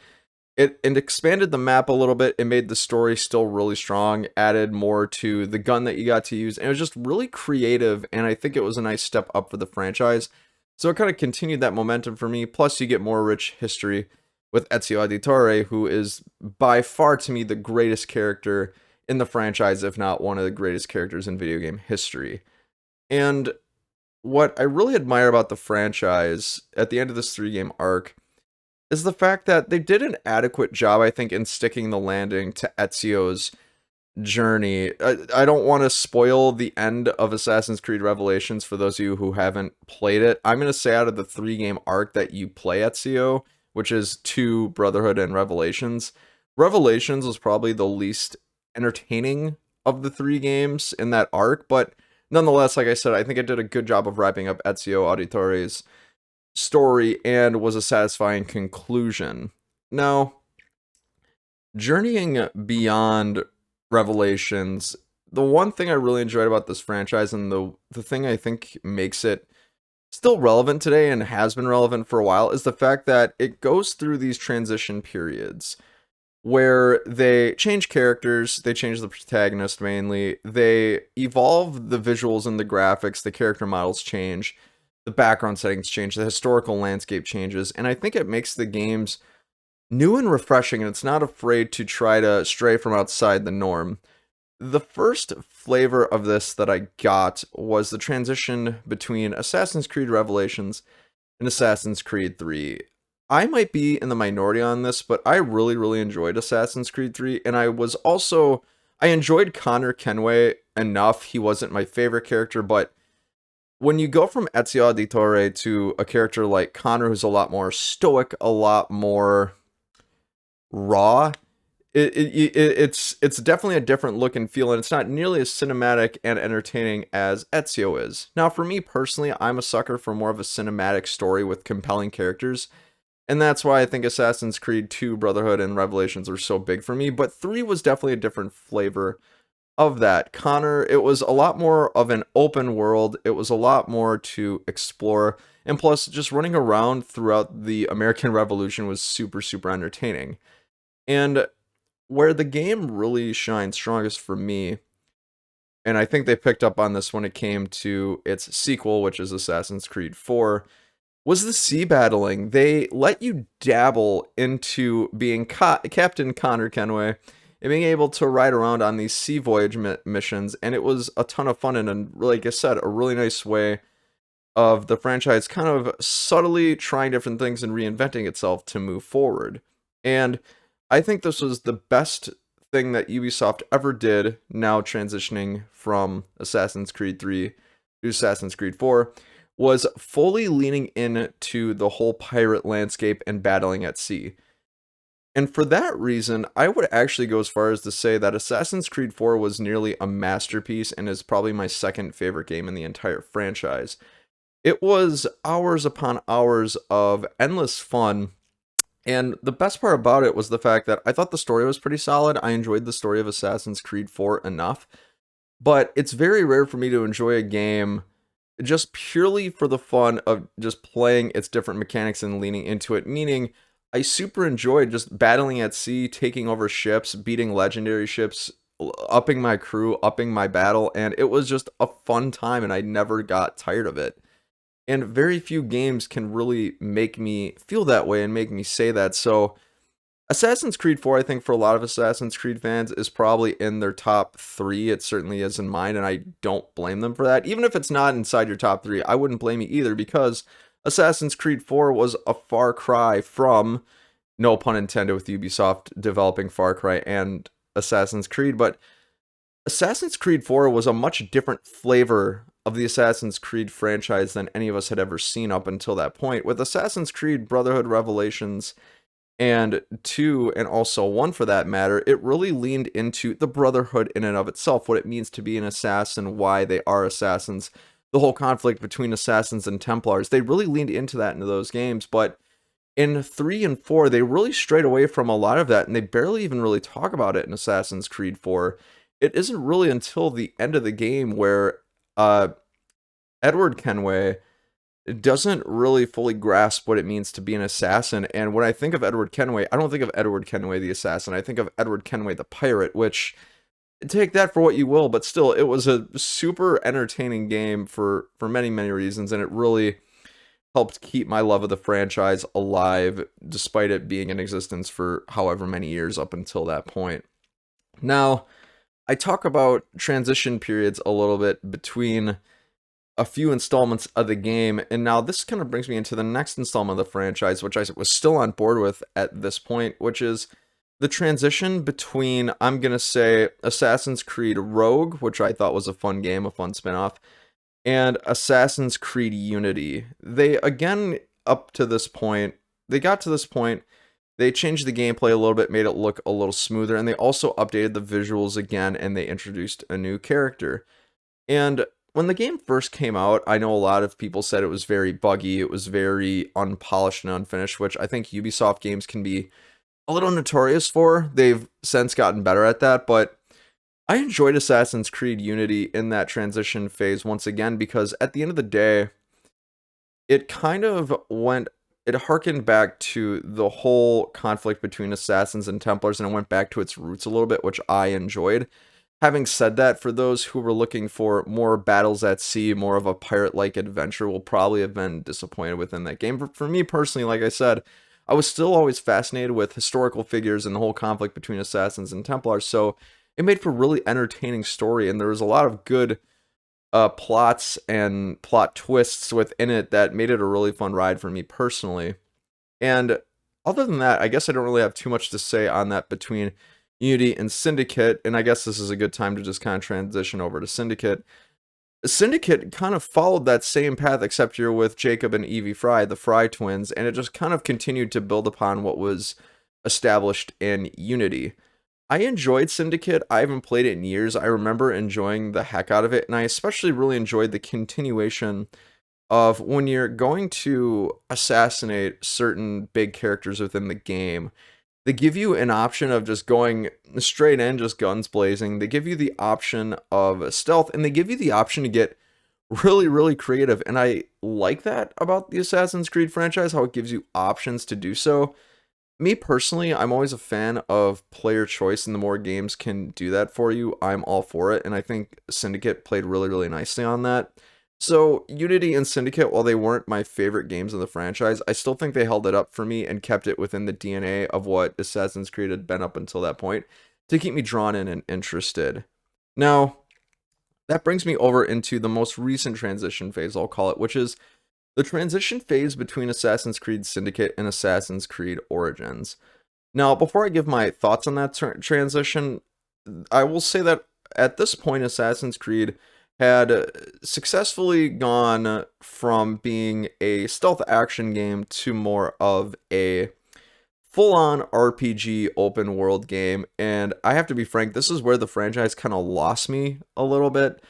It expanded the map a little bit. It made the story still really strong, added more to the gun that you got to use, and it was just really creative, and I think it was a nice step up for the franchise. So it kind of continued that momentum for me. Plus, you get more rich history with Ezio Auditore, who is by far to me the greatest character in the franchise, if not one of the greatest characters in video game history. And what I really admire about the franchise at the end of this 3 game arc is the fact that they did an adequate job, I think, in sticking the landing to Ezio's journey. I don't want to spoil the end of Assassin's Creed Revelations for those of you who haven't played it. I'm going to say out of the 3 game arc that you play Ezio, which is 2, Brotherhood, and Revelations, Revelations was probably the least entertaining of the 3 games in that arc, but nonetheless, like I said, I think it did a good job of wrapping up Ezio Auditore's story and was a satisfying conclusion. Now, journeying beyond Revelations, the one thing I really enjoyed about this franchise, and the thing I think makes it still relevant today and has been relevant for a while, is the fact that it goes through these transition periods where they change characters, they change the protagonist mainly, they evolve the visuals and the graphics, the character models change, the background settings change, the historical landscape changes, and I think it makes the games new and refreshing, and it's not afraid to try to stray from outside the norm. The first flavor of this that I got was the transition between Assassin's Creed Revelations and Assassin's Creed 3. I might be in the minority on this, but I really, really enjoyed Assassin's Creed 3, and I enjoyed Connor Kenway enough. He wasn't my favorite character, but when you go from Ezio Auditore to a character like Connor, who's a lot more stoic, a lot more raw, it's definitely a different look and feel, and it's not nearly as cinematic and entertaining as Ezio is. Now, for me personally, I'm a sucker for more of a cinematic story with compelling characters, and that's why I think Assassin's Creed 2, Brotherhood, and Revelations are so big for me, but 3 was definitely a different flavor of that. Connor, it was a lot more of an open world, it was a lot more to explore, and plus, just running around throughout the American Revolution was super, super entertaining. And where the game really shines strongest for me, and I think they picked up on this when it came to its sequel, which is Assassin's Creed 4, was the sea battling. They let you dabble into being Captain Connor Kenway and being able to ride around on these sea voyage missions, and it was a ton of fun, and like I said, a really nice way of the franchise kind of subtly trying different things and reinventing itself to move forward. And I think this was the best thing that Ubisoft ever did, now transitioning from Assassin's Creed 3 to Assassin's Creed 4, was fully leaning into the whole pirate landscape and battling at sea. And for that reason, I would actually go as far as to say that Assassin's Creed 4 was nearly a masterpiece and is probably my second favorite game in the entire franchise. It was hours upon hours of endless fun, and the best part about it was the fact that I thought the story was pretty solid. I enjoyed the story of Assassin's Creed 4 enough, but it's very rare for me to enjoy a game just purely for the fun of just playing its different mechanics and leaning into it, meaning I super enjoyed just battling at sea, taking over ships, beating legendary ships, upping my crew, upping my battle, and it was just a fun time, and I never got tired of it. And very few games can really make me feel that way and make me say that. So Assassin's Creed 4, I think for a lot of Assassin's Creed fans, is probably in their top 3. It certainly is in mine, and I don't blame them for that. Even if it's not inside your top 3, I wouldn't blame you either, because Assassin's Creed 4 was a far cry from, no pun intended with Ubisoft developing Far Cry and Assassin's Creed, but Assassin's Creed 4 was a much different flavor of the Assassin's Creed franchise than any of us had ever seen up until that point. With Assassin's Creed Brotherhood Revelations and 2, and also 1 for that matter, it really leaned into the Brotherhood in and of itself, what it means to be an assassin, why they are assassins, the whole conflict between assassins and Templars. They really leaned into that into those games, but in 3 and 4, they really strayed away from a lot of that, and they barely even really talk about it in Assassin's Creed 4. It isn't really until the end of the game where Edward Kenway doesn't really fully grasp what it means to be an assassin. And when I think of Edward Kenway, I don't think of Edward Kenway the assassin. I think of Edward Kenway the pirate, which, take that for what you will, but still, it was a super entertaining game for many, many reasons, and it really helped keep my love of the franchise alive, despite it being in existence for however many years up until that point. Now, I talk about transition periods a little bit between a few installments of the game, and now this kind of brings me into the next installment of the franchise, which I was still on board with at this point, which is the transition between, I'm going to say, Assassin's Creed Rogue, which I thought was a fun game, a fun spin-off, and Assassin's Creed Unity. They, again, up to this point, they got to this point, they changed the gameplay a little bit, made it look a little smoother, and they also updated the visuals again, and they introduced a new character. And when the game first came out, I know a lot of people said it was very buggy, it was very unpolished and unfinished, which I think Ubisoft games can be a little notorious for. They've since gotten better at that, but I enjoyed Assassin's Creed Unity in that transition phase once again, because at the end of the day, it kind of it harkened back to the whole conflict between assassins and Templars, and it went back to its roots a little bit, which I enjoyed. Having said that, for those who were looking for more battles at sea, more of a pirate-like adventure, will probably have been disappointed within that game. For me personally, like I said, I was still always fascinated with historical figures and the whole conflict between assassins and Templars, so it made for a really entertaining story, and there was a lot of good plots and plot twists within it that made it a really fun ride for me personally. And other than that, I guess I don't really have too much to say on that between Unity and Syndicate, and I guess this is a good time to just kind of transition over to Syndicate. Syndicate kind of followed that same path, except you're with Jacob and Evie Fry, the Fry twins, and it just kind of continued to build upon what was established in Unity. I enjoyed Syndicate. I haven't played it in years. I remember enjoying the heck out of it, and I especially really enjoyed the continuation of when you're going to assassinate certain big characters within the game. They give you an option of just going straight in, just guns blazing. They give you the option of stealth, and they give you the option to get really, really creative. And I like that about the Assassin's Creed franchise, how it gives you options to do so. Me personally, I'm always a fan of player choice, and the more games can do that for you, I'm all for it. And I think Syndicate played really, really nicely on that. So, Unity and Syndicate, while they weren't my favorite games in the franchise, I still think they held it up for me and kept it within the DNA of what Assassin's Creed had been up until that point to keep me drawn in and interested. Now, that brings me over into the most recent transition phase, I'll call it, which is the transition phase between Assassin's Creed Syndicate and Assassin's Creed Origins. Now, before I give my thoughts on that transition, I will say that at this point, Assassin's Creed had successfully gone from being a stealth action game to more of a full-on RPG open world game. And I have to be frank, this is where the franchise kind of lost me a little bit.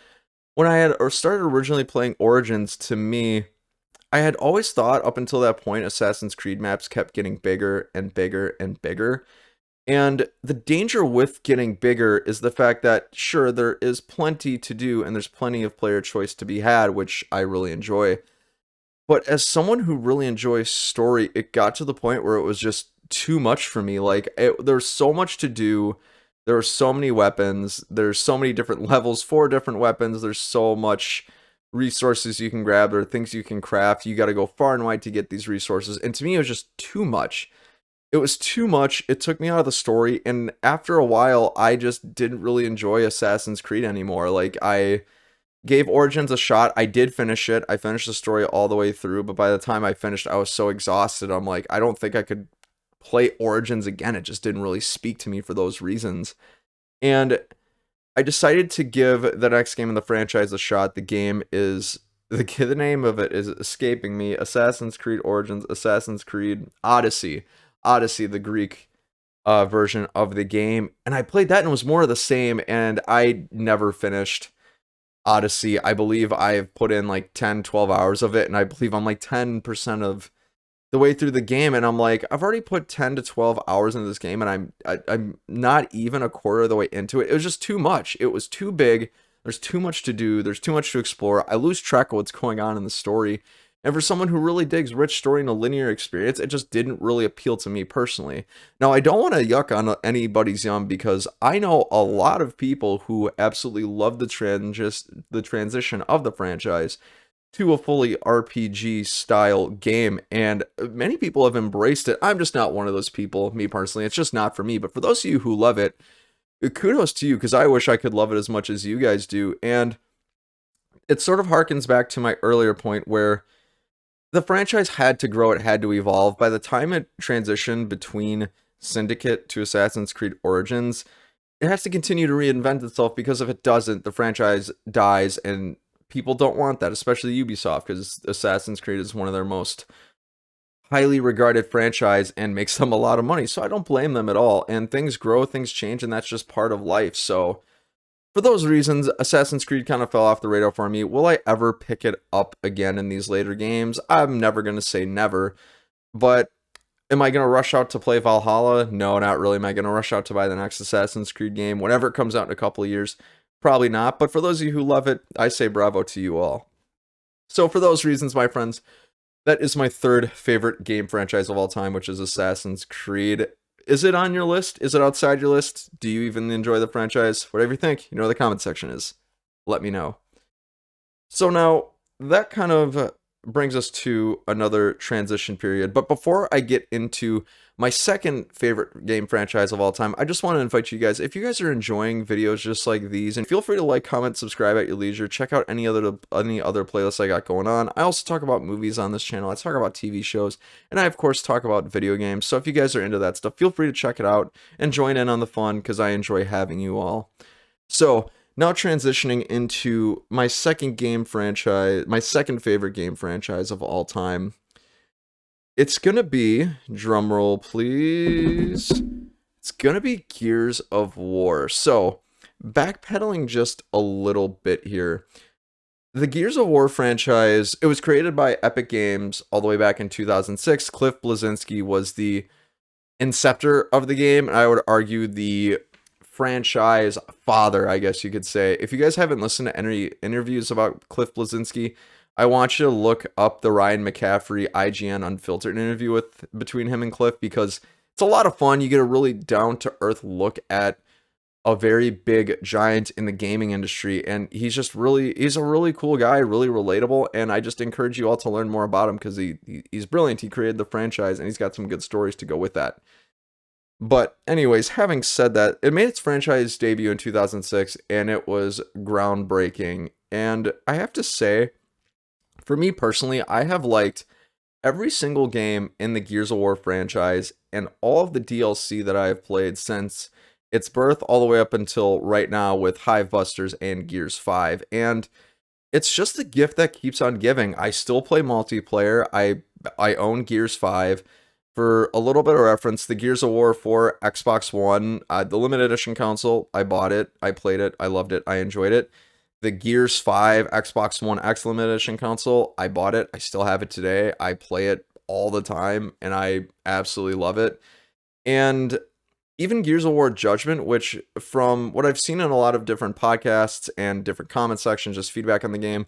When I had started originally playing Origins, to me, I had always thought up until that point Assassin's Creed maps kept getting bigger and bigger and bigger. And the danger with getting bigger is the fact that, sure, there is plenty to do and there's plenty of player choice to be had, which I really enjoy. But as someone who really enjoys story, it got to the point where it was just too much for me. Like, there's so much to do. There are so many weapons. There's so many different levels for different weapons. There's so much resources you can grab. There are things you can craft. You got to go far and wide to get these resources. And to me, it was just too much. it was too much. It took me out of the story, and after a while, I just didn't really enjoy Assassin's Creed anymore. Like, I gave Origins a shot. I did finish it. I finished the story all the way through, but by the time I finished, I was so exhausted. I'm like, I don't think I could play Origins again. It just didn't really speak to me for those reasons. And I decided to give the next game in the franchise a shot. The game is the name of it is escaping me. Assassin's Creed Origins, Assassin's Creed Odyssey. Odyssey, the Greek version of the game. And I played that and it was more of the same, and I never finished Odyssey. I believe I've put in like 10, 12 hours of it, and I believe I'm like 10% of the way through the game, and I'm like, I've already put 10 to 12 hours into this game, and I'm not even a quarter of the way into it. It was just too much. It was too big. There's too much to do. There's too much to explore. I lose track of what's going on in the story. And for someone who really digs rich story and a linear experience, it just didn't really appeal to me personally. Now, I don't want to yuck on anybody's yum, because I know a lot of people who absolutely love the transition of the franchise to a fully RPG style game, and many people have embraced it. I'm just not one of those people, me personally. It's just not for me. But for those of you who love it, kudos to you, because I wish I could love it as much as you guys do. And it sort of harkens back to my earlier point where the franchise had to grow, it had to evolve. By the time it transitioned between Syndicate to Assassin's Creed Origins, it has to continue to reinvent itself, because if it doesn't, the franchise dies, and people don't want that, especially Ubisoft, because Assassin's Creed is one of their most highly regarded franchise and makes them a lot of money. So I don't blame them at all. And things grow, things change, and that's just part of life. So for those reasons, Assassin's Creed kind of fell off the radar for me. Will I ever pick it up again in these later games? I'm never going to say never. But am I going to rush out to play Valhalla? No, not really. Am I going to rush out to buy the next Assassin's Creed game whenever it comes out in a couple of years? Probably not. But for those of you who love it, I say bravo to you all. So for those reasons, my friends, that is my third favorite game franchise of all time, which is Assassin's Creed. Is it on your list? Is it outside your list? Do you even enjoy the franchise? Whatever you think, you know where the comment section is. Let me know. So now, that kind of brings us to another transition period. But before I get into my second favorite game franchise of all time, I just want to invite you guys, if you guys are enjoying videos just like these, and feel free to like, comment, subscribe at your leisure. Check out any other playlists I got going on. I also talk about movies on this channel. I talk about TV shows, and I of course talk about video games. So if you guys are into that stuff, feel free to check it out and join in on the fun, because I enjoy having you all. So now transitioning into my second favorite game franchise of all time. It's gonna be, drumroll please, it's gonna be Gears of War. So, backpedaling just a little bit here. The Gears of War franchise, it was created by Epic Games all the way back in 2006. Cliff Bleszinski was the inceptor of the game, and I would argue the franchise father, I guess you could say. If you guys haven't listened to any interviews about Cliff Bleszinski, I want you to look up the Ryan McCaffrey IGN Unfiltered interview between him and Cliff, because it's a lot of fun. You get a really down-to-earth look at a very big giant in the gaming industry, and he's a really cool guy, really relatable, and I just encourage you all to learn more about him, because he's brilliant. He created the franchise, and he's got some good stories to go with that. But anyways, having said that, it made its franchise debut in 2006, and it was groundbreaking. And I have to say, for me personally, I have liked every single game in the Gears of War franchise and all of the DLC that I have played since its birth all the way up until right now with Hivebusters and Gears 5. And it's just the gift that keeps on giving. I still play multiplayer. I own Gears 5. For a little bit of reference, the Gears of War 4 Xbox One, the limited edition console, I bought it, I played it, I loved it, I enjoyed it. The Gears 5 Xbox One X limited edition console, I bought it, I still have it today, I play it all the time, and I absolutely love it. And even Gears of War Judgment, which from what I've seen in a lot of different podcasts and different comment sections, just feedback on the game,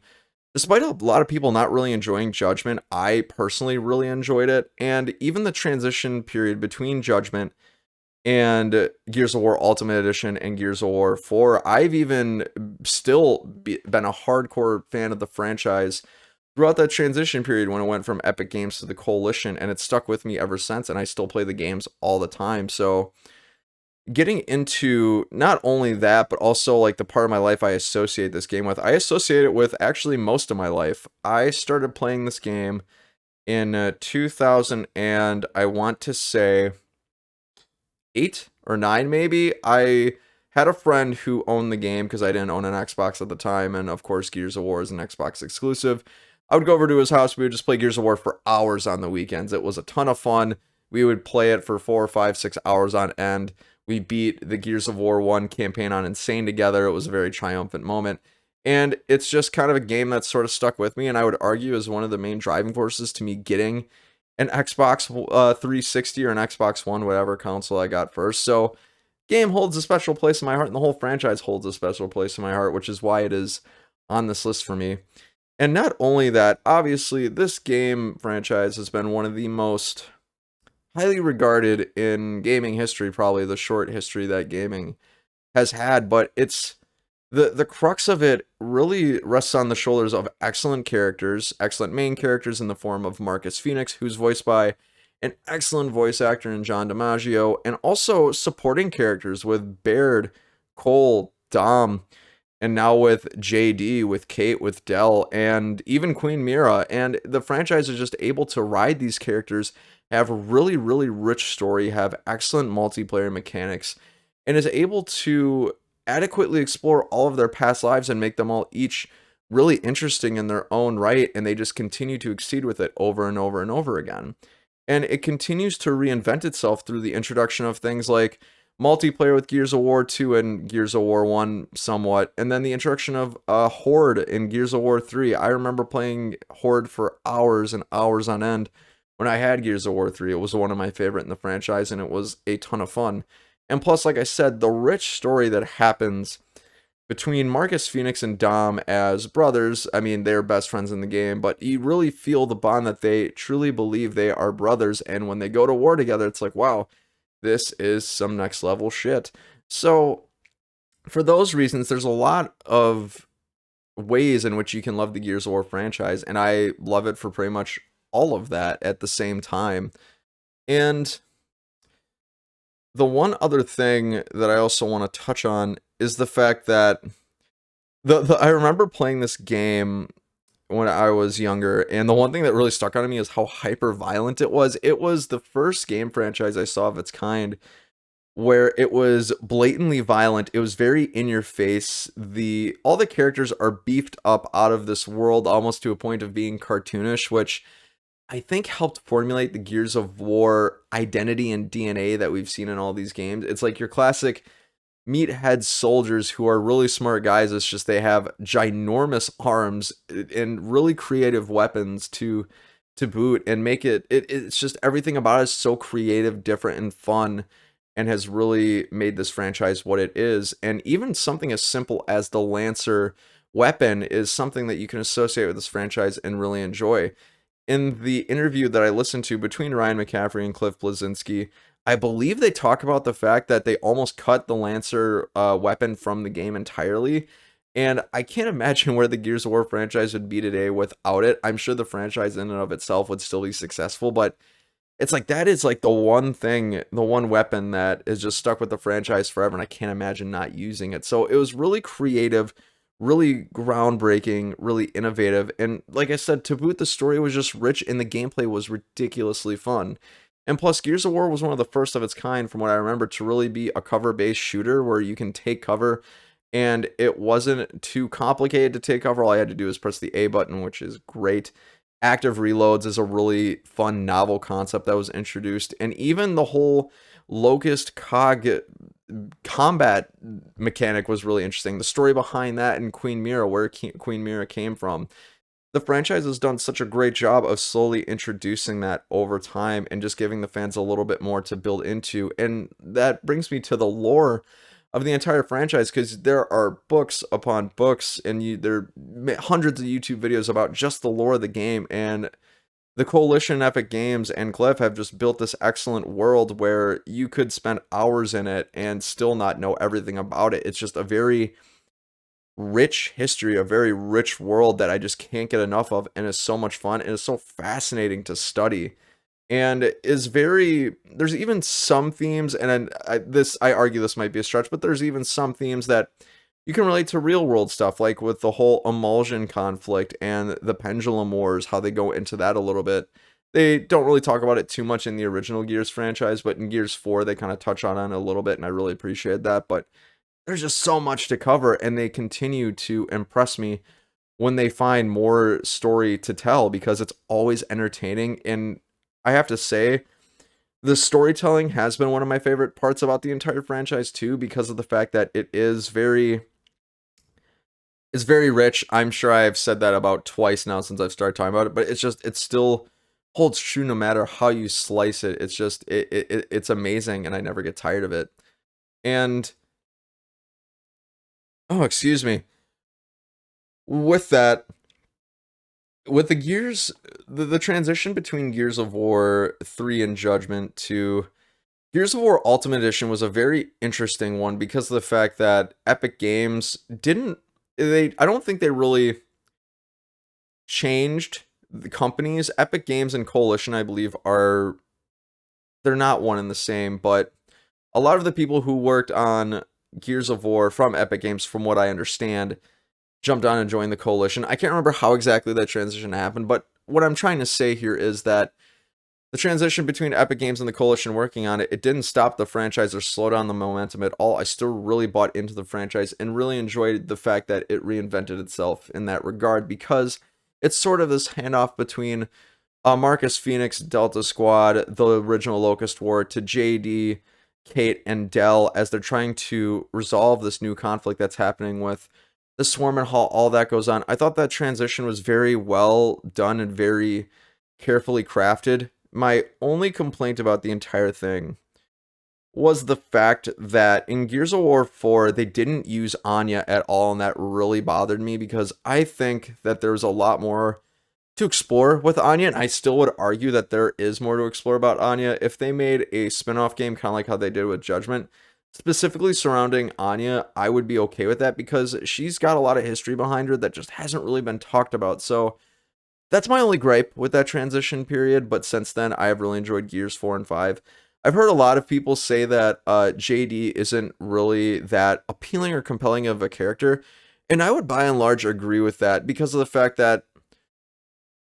despite a lot of people not really enjoying Judgment, I personally really enjoyed it. And even the transition period between Judgment and Gears of War Ultimate Edition and Gears of War 4, I've even still been a hardcore fan of the franchise throughout that transition period when it went from Epic Games to the Coalition, and it's stuck with me ever since, and I still play the games all the time. So getting into not only that, but also like the part of my life I associate this game with, I associate it with actually most of my life. I started playing this game in 2000, and I want to say 8 or 9 maybe. I had a friend who owned the game because I didn't own an Xbox at the time, and of course Gears of War is an Xbox exclusive. I would go over to his house, we would just play Gears of War for hours on the weekends. It was a ton of fun. We would play it for 4 or 5, 6 hours on end. We beat the Gears of War 1 campaign on Insane together. It was a very triumphant moment. And it's just kind of a game that's sort of stuck with me, and I would argue is one of the main driving forces to me getting an Xbox 360 or an Xbox One, whatever console I got first. So, game holds a special place in my heart, and the whole franchise holds a special place in my heart, which is why it is on this list for me. And not only that, obviously, this game franchise has been one of the most highly regarded in gaming history, probably the short history that gaming has had, but it's the crux of it really rests on the shoulders of excellent characters, excellent main characters in the form of Marcus Phoenix, who's voiced by an excellent voice actor in John DiMaggio, and also supporting characters with Baird, Cole, Dom, and now with JD, with Kate, with Dell, and even Queen Mira. And the franchise is just able to ride these characters, have a really, really rich story, have excellent multiplayer mechanics, and is able to adequately explore all of their past lives and make them all each really interesting in their own right, and they just continue to exceed with it over and over and over again. And it continues to reinvent itself through the introduction of things like multiplayer with Gears of War 2 and Gears of War 1 somewhat, and then the introduction of Horde in Gears of War 3. I remember playing Horde for hours and hours on end when I had Gears of War 3. It was one of my favorite in the franchise, and it was a ton of fun. And plus, like I said, the rich story that happens between Marcus Phoenix and Dom as brothers. I mean, they're best friends in the game, but you really feel the bond that they truly believe they are brothers. And when they go to war together, it's like, wow, this is some next level shit. So, for those reasons, there's a lot of ways in which you can love the Gears of War franchise, and I love it for pretty much all of that at the same time. And the one other thing that I also want to touch on is the fact that I remember playing this game when I was younger, and the one thing that really stuck out to me is how hyper violent it was. It was the first game franchise I saw of its kind where it was blatantly violent. It was very in your face. All the characters are beefed up out of this world almost to a point of being cartoonish, which I think helped formulate the Gears of War identity and DNA that we've seen in all these games. It's like your classic meathead soldiers who are really smart guys. It's just they have ginormous arms and really creative weapons to boot, and make it's just everything about it is so creative, different, and fun, and has really made this franchise what it is. And even something as simple as the Lancer weapon is something that you can associate with this franchise and really enjoy. In the interview that I listened to between Ryan McCaffrey and Cliff Bleszinski, I believe they talk about the fact that they almost cut the Lancer weapon from the game entirely. And I can't imagine where the Gears of War franchise would be today without it. I'm sure the franchise in and of itself would still be successful, but it's like that is like the one thing, the one weapon that is just stuck with the franchise forever, and I can't imagine not using it. So it was really creative, really groundbreaking, really innovative, and like I said, to boot, the story was just rich and the gameplay was ridiculously fun. And plus, Gears of War was one of the first of its kind, from what I remember, to really be a cover-based shooter where you can take cover, and it wasn't too complicated to take cover. All I had to do was press the A button, which is great. Active reloads is a really fun, novel concept that was introduced, and even the whole Locust Cog combat mechanic was really interesting. The story behind that and Queen Mira, where Queen Mira came from. The franchise has done such a great job of slowly introducing that over time and just giving the fans a little bit more to build into. And that brings me to the lore of the entire franchise, because there are books upon books, and there are hundreds of YouTube videos about just the lore of the game. And the Coalition, Epic Games, and Cliff have just built this excellent world where you could spend hours in it and still not know everything about it. It's just a very rich history, a very rich world that I just can't get enough of, and is so much fun and is so fascinating to study. And is very there's even some themes, and I argue this might be a stretch, but there's even some themes that you can relate to real world stuff, like with the whole emulsion conflict and the pendulum wars, how they go into that a little bit. They don't really talk about it too much in the original Gears franchise, but in Gears 4 they kind of touch on it a little bit, and I really appreciate that. But there's just so much to cover, and they continue to impress me when they find more story to tell, because it's always entertaining. And I have to say, the storytelling has been one of my favorite parts about the entire franchise too, because of the fact that it's very rich. I'm sure I've said that about twice now since I've started talking about it, but it still holds true no matter how you slice it. It's just it's amazing, and I never get tired of it. And oh, excuse me. With that, with the Gears, the transition between Gears of War 3 and Judgment to Gears of War Ultimate Edition was a very interesting one, because of the fact that Epic Games didn't I don't think they really changed the companies. Epic Games and Coalition, I believe, they're not one and the same, but a lot of the people who worked on Gears of War from Epic Games, from what I understand, jumped on and joined the Coalition. I can't remember how exactly that transition happened, but what I'm trying to say here is that the transition between Epic Games and the Coalition working on it, it didn't stop the franchise or slow down the momentum at all. I still really bought into the franchise and really enjoyed the fact that it reinvented itself in that regard, because it's sort of this handoff between Marcus Phoenix, Delta Squad, the original Locust War, to JD, Kate, and Dell, as they're trying to resolve this new conflict that's happening with the Swarm and Hall, all that goes on. I thought that transition was very well done and very carefully crafted. My only complaint about the entire thing was the fact that in Gears of War 4, they didn't use Anya at all, and that really bothered me, because I think that there's a lot more to explore with Anya, and I still would argue that there is more to explore about Anya. If they made a spin-off game, kind of like how they did with Judgment, specifically surrounding Anya, I would be okay with that, because she's got a lot of history behind her that just hasn't really been talked about. So that's my only gripe with that transition period, but since then, I have really enjoyed Gears 4 and 5. I've heard a lot of people say that JD isn't really that appealing or compelling of a character, and I would by and large agree with that, because of the fact that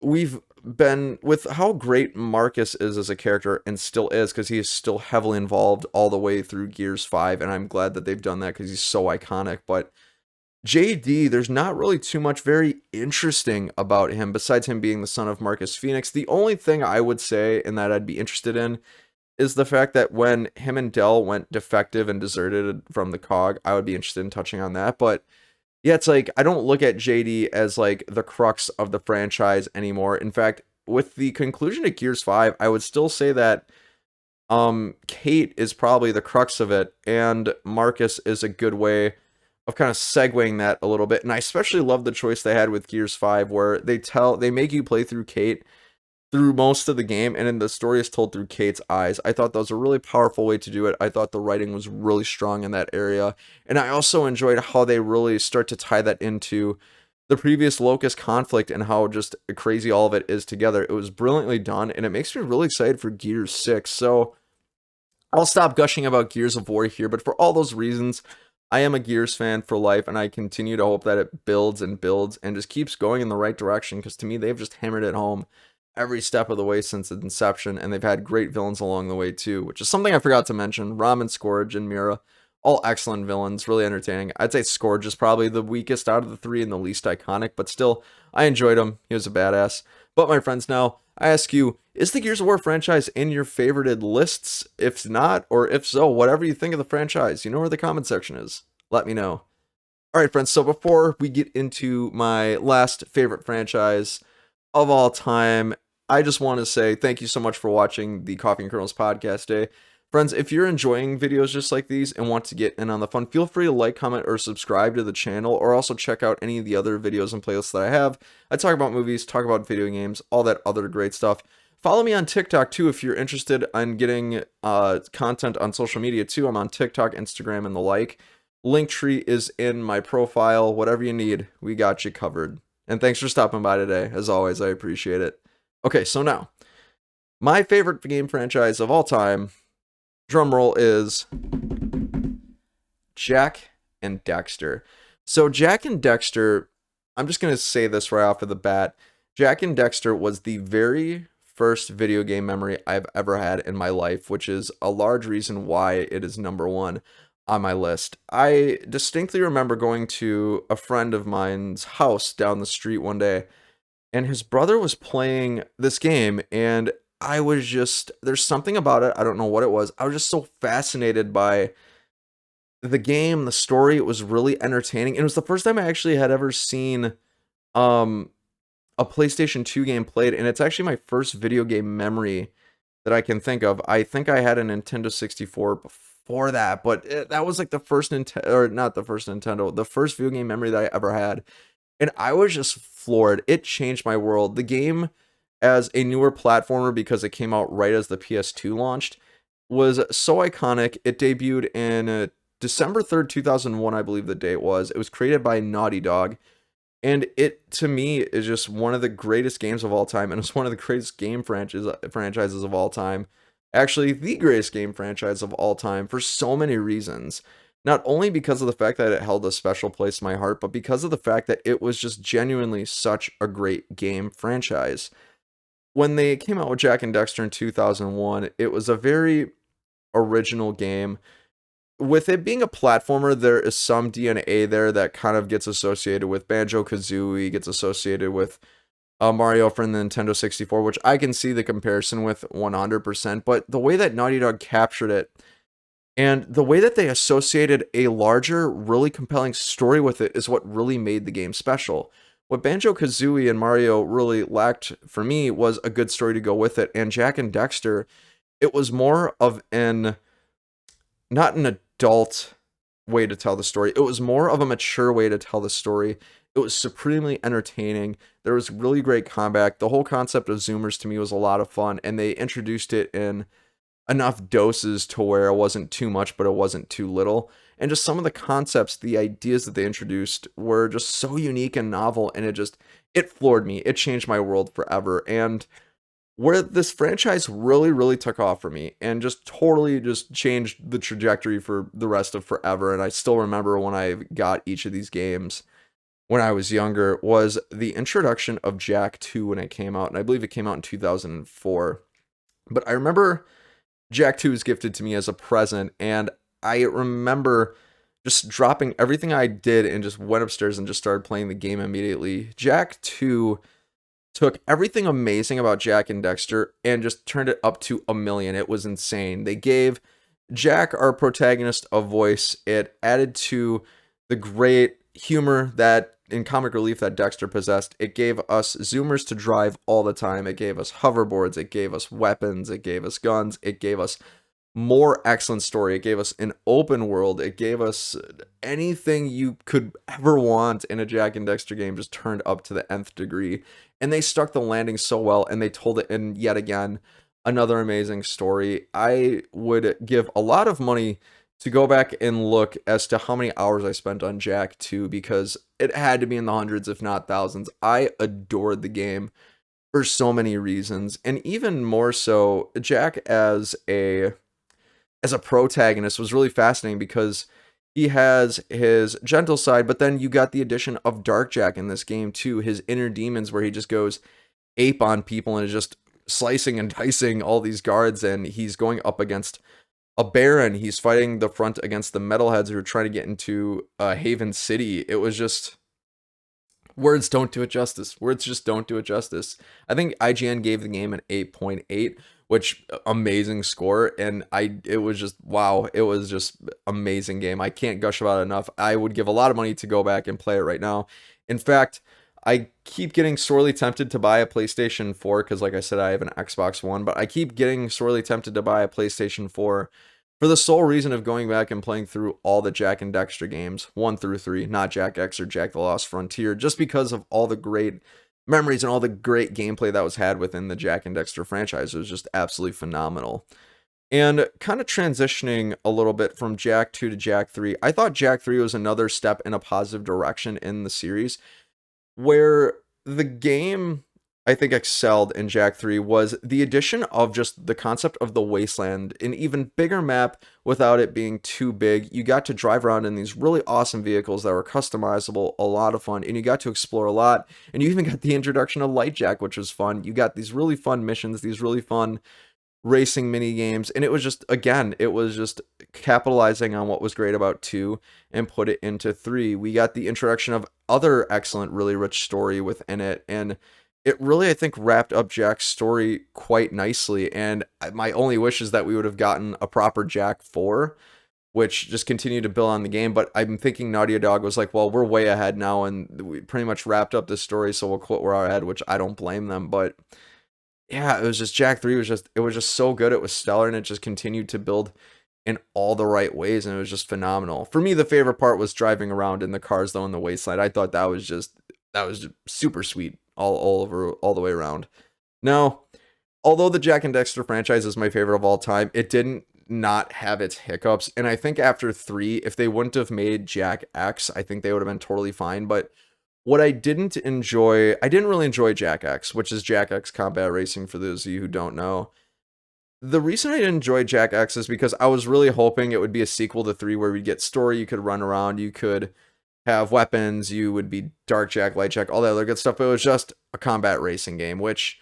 we've been, with how great Marcus is as a character, and still is, because he is still heavily involved all the way through Gears 5, and I'm glad that they've done that, because he's so iconic. But JD, there's not really too much very interesting about him besides him being the son of Marcus Phoenix. The only thing I would say, and that I'd be interested in, is the fact that when him and Dell went defective and deserted from the COG, I would be interested in touching on that. But yeah, it's like, I don't look at JD as like the crux of the franchise anymore. In fact, with the conclusion of Gears 5, I would still say that Kate is probably the crux of it, and Marcus is a good way of kind of segueing that a little bit. And I especially love the choice they had with Gears 5, where they make you play through Kate through most of the game, and then the story is told through Kate's eyes. I thought that was a really powerful way to do it. I thought the writing was really strong in that area. And I also enjoyed how they really start to tie that into the previous Locust conflict and how just crazy all of it is together. It was brilliantly done, and it makes me really excited for Gears 6. So I'll stop gushing about Gears of War here, but for all those reasons, I am a Gears fan for life, and I continue to hope that it builds and builds and just keeps going in the right direction, because to me, they've just hammered it home every step of the way since its inception, and they've had great villains along the way too, which is something I forgot to mention. Ramen, Scourge, and Mira, all excellent villains, really entertaining. I'd say Scourge is probably the weakest out of the three and the least iconic, but still, I enjoyed him. He was a badass. But my friends, now, I ask you, is the Gears of War franchise in your favorited lists? If not, or if so, whatever you think of the franchise, you know where the comment section is. Let me know. Alright friends, so before we get into my last favorite franchise of all time, I just want to say thank you so much for watching the Coffee and Kernels podcast day. Friends, if you're enjoying videos just like these and want to get in on the fun, feel free to like, comment, or subscribe to the channel, or also check out any of the other videos and playlists that I have. I talk about movies, talk about video games, all that other great stuff. Follow me on TikTok too if you're interested in getting content on social media too. I'm on TikTok, Instagram, and the like. Linktree is in my profile. Whatever you need, we got you covered. And thanks for stopping by today. As always, I appreciate it. Okay, so now, my favorite game franchise of all time, drumroll, is Jak and Daxter. So Jak and Daxter, I'm just going to say this right off of the bat. Jak and Daxter was the very first video game memory I've ever had in my life, which is a large reason why it is number one on my list. I distinctly remember going to a friend of mine's house down the street one day, and his brother was playing this game, and I was just, there's something about it, I don't know what it was. I was just so fascinated by the game, the story. It was really entertaining. And it was the first time I actually had ever seen um a PlayStation 2 game played, and it's actually my first video game memory that I can think of. I think I had a Nintendo 64 before that, but that was like the first Nintendo, or not the first Nintendo, the first video game memory that I ever had. And I was just floored. It changed my world. The game, as a newer platformer because it came out right as the PS2 launched, was so iconic. It debuted in December 3rd, 2001, I believe the date was. It was created by Naughty Dog. And it, to me, is just one of the greatest games of all time. And it's one of the greatest game franchises of all time. Actually, the greatest game franchise of all time for so many reasons. Not only because of the fact that it held a special place in my heart, but because of the fact that it was just genuinely such a great game franchise. When they came out with Jak and Daxter in 2001, it was a very original game. With it being a platformer, there is some DNA there that kind of gets associated with Banjo-Kazooie, gets associated with Mario from the Nintendo 64, which I can see the comparison with 100%, but the way that Naughty Dog captured it, and the way that they associated a larger, really compelling story with it is what really made the game special. What Banjo-Kazooie and Mario really lacked for me was a good story to go with it, and Jak and Daxter, it was more of not an adult way to tell the story. It was more of a mature way to tell the story. It was supremely entertaining. There was really great combat. The whole concept of Zoomers to me was a lot of fun, and they introduced it in enough doses to where it wasn't too much, but it wasn't too little. And just some of the concepts, the ideas that they introduced were just so unique and novel, and it floored me. It changed my world forever. And where this franchise really, really took off for me and just totally just changed the trajectory for the rest of forever. And I still remember when I got each of these games when I was younger, was the introduction of Jak 2 when it came out. And I believe it came out in 2004. But I remember Jak 2 was gifted to me as a present, and I remember just dropping everything I did and just went upstairs and just started playing the game immediately. Jak 2 took everything amazing about Jak and Daxter and just turned it up to a million. It was insane. They gave Jak, our protagonist, a voice. It added to the great humor that in comic relief that Daxter possessed. It gave us Zoomers to drive all the time. It gave us hoverboards. It gave us weapons. It gave us guns. It gave us more excellent story. It gave us an open world. It gave us anything you could ever want in a Jak and Daxter game, just turned up to the nth degree. And they stuck the landing so well, and they told it in, yet again, another amazing story. I would give a lot of money to go back and look as to how many hours I spent on Jak 2, because it had to be in the hundreds, if not thousands. I adored the game for so many reasons, and even more so, Jak as a protagonist was really fascinating because he has his gentle side, but then you got the addition of Dark Jak in this game too, his inner demons, where he just goes ape on people and is just slicing and dicing all these guards, and he's going up against a baron. He's fighting the front against the metalheads who are trying to get into Haven City. It was just, words don't do it justice. Words just don't do it justice. I think IGN gave the game an 8.8, which amazing score. And it was just, wow. It was just amazing game. I can't gush about it enough. I would give a lot of money to go back and play it right now. In fact, I keep getting sorely tempted to buy a PlayStation 4 because, like I said, I have an Xbox One, but I keep getting sorely tempted to buy a PlayStation 4 for the sole reason of going back and playing through all the Jak and Daxter games, 1 through 3, not Jak X or Jak the Lost Frontier, just because of all the great memories and all the great gameplay that was had within the Jak and Daxter franchise. It was just absolutely phenomenal. And kind of transitioning a little bit from Jak 2 to Jak 3, I thought Jak 3 was another step in a positive direction in the series, where the game I think excelled in Jak 3 was the addition of just the concept of the wasteland, an even bigger map without it being too big. You got to drive around in these really awesome vehicles that were customizable, a lot of fun, and you got to explore a lot. And you even got the introduction of Light Jak, which was fun. You got these really fun missions, these really fun racing mini games, and it was just, again, it was just capitalizing on what was great about 2 and put it into 3. We got the introduction of other excellent, really rich story within it, and it really, I think, wrapped up Jak's story quite nicely. And my only wish is that we would have gotten a proper Jak 4, which just continued to build on the game. But I'm thinking Naughty Dog was like, well, we're way ahead now, and we pretty much wrapped up this story, so we'll quit, we're ahead, which I don't blame them. But yeah, it was just Jak 3 was just, it was just so good. It was stellar, and it just continued to build in all the right ways, and it was just phenomenal. For me, the favorite part was driving around in the cars though in the wasteland. I thought that was just super sweet all over, all the way around. Now, although the Jak and Dexter franchise is my favorite of all time, it didn't not have its hiccups, and I think after 3, if they wouldn't have made Jak X, I think they would have been totally fine. But what I didn't enjoy, I didn't really enjoy Jak X, which is Jak X Combat Racing for those of you who don't know. The reason I didn't enjoy Jak X is because I was really hoping it would be a sequel to 3 where we'd get story, you could run around, you could have weapons, you would be Dark Jak, Light Jak, all that other good stuff, but it was just a combat racing game, which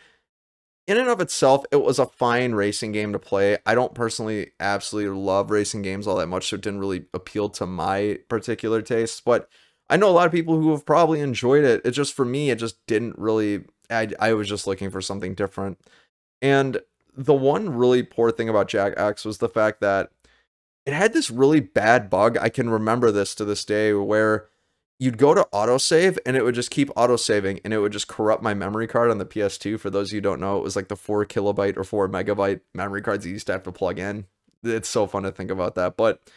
in and of itself, it was a fine racing game to play. I don't personally absolutely love racing games all that much, so it didn't really appeal to my particular tastes, but I know a lot of people who have probably enjoyed it. It just, for me, it just didn't really, I was just looking for something different. And the one really poor thing about Jak X was the fact that it had this really bad bug. I can remember this to this day, where you'd go to autosave and it would just keep autosaving, and it would just corrupt my memory card on the PS2. For those of you who don't know, it was like the 4 kilobyte or 4 megabyte memory cards you used to have to plug in. It's so fun to think about that. But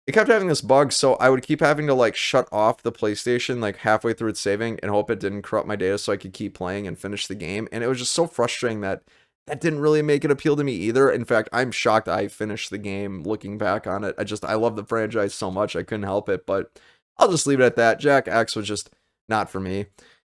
it kept having this bug, so I would keep having to like shut off the PlayStation like halfway through its saving and hope it didn't corrupt my data so I could keep playing and finish the game. And it was just so frustrating that that didn't really make it appeal to me either. In fact, I'm shocked I finished the game looking back on it. I love the franchise so much, I couldn't help it. But I'll just leave it at that. Jak X was just not for me.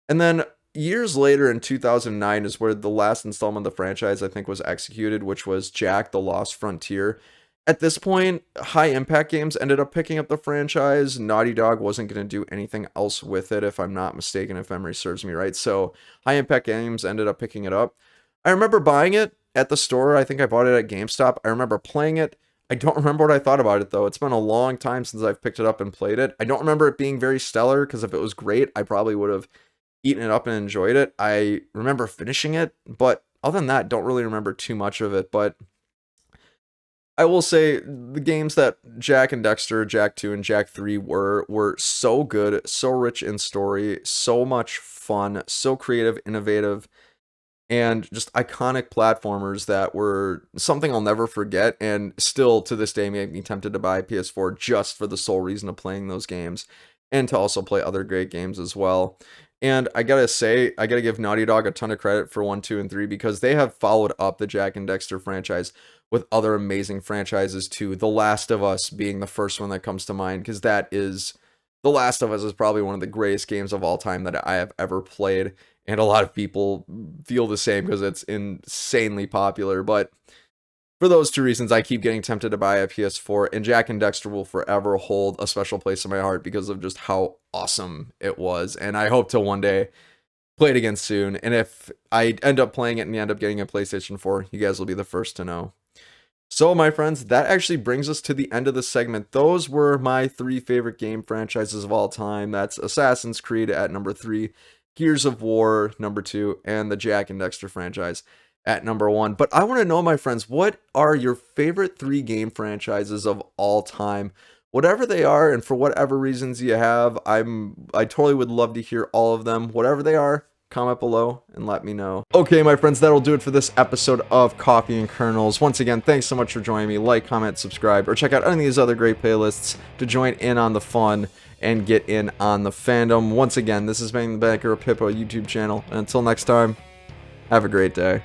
And then years later in 2009 is where the last installment of the franchise I think was executed, which was Jak: The Lost Frontier. At this point, High Impact Games ended up picking up the franchise. Naughty Dog wasn't going to do anything else with it, if I'm not mistaken, if memory serves me right. So High Impact Games ended up picking it up. I remember buying it at the store. I think I bought it at GameStop. I remember playing it. I don't remember what I thought about it, though. It's been a long time since I've picked it up and played it. I don't remember it being very stellar, because if it was great, I probably would have eaten it up and enjoyed it. I remember finishing it, but other than that, don't really remember too much of it. But I will say the games that Jak and Dexter, Jak 2, and Jak 3 were so good, so rich in story, so much fun, so creative, innovative, and just iconic platformers that were something I'll never forget, and still to this day make me tempted to buy a PS4 just for the sole reason of playing those games, and to also play other great games as well. And I gotta say, I gotta give Naughty Dog a ton of credit for 1, 2, and 3, because they have followed up the Jak and Dexter franchise with other amazing franchises too. The Last of Us being the first one that comes to mind, because The Last of Us is probably one of the greatest games of all time that I have ever played, and a lot of people feel the same because it's insanely popular. But for those two reasons, I keep getting tempted to buy a PS4, and Jak and Dexter will forever hold a special place in my heart because of just how awesome it was. And I hope to one day play it again soon. And if I end up playing it and end up getting a PlayStation 4, you guys will be the first to know. So, my friends, that actually brings us to the end of the segment. Those were my 3 favorite game franchises of all time. That's Assassin's Creed at number 3, Gears of War number 2, and the Jak and Dexter franchise at number 1. But I want to know, my friends, what are your favorite 3 game franchises of all time? Whatever they are, and for whatever reasons you have, I totally would love to hear all of them. Whatever they are, comment below and let me know. Okay, my friends, that'll do it for this episode of Coffee and Kernels. Once again, thanks so much for joining me. Like, comment, subscribe, or check out any of these other great playlists to join in on the fun and get in on the fandom. Once again, this has been the Banker of Hippo YouTube channel, and until next time, have a great day.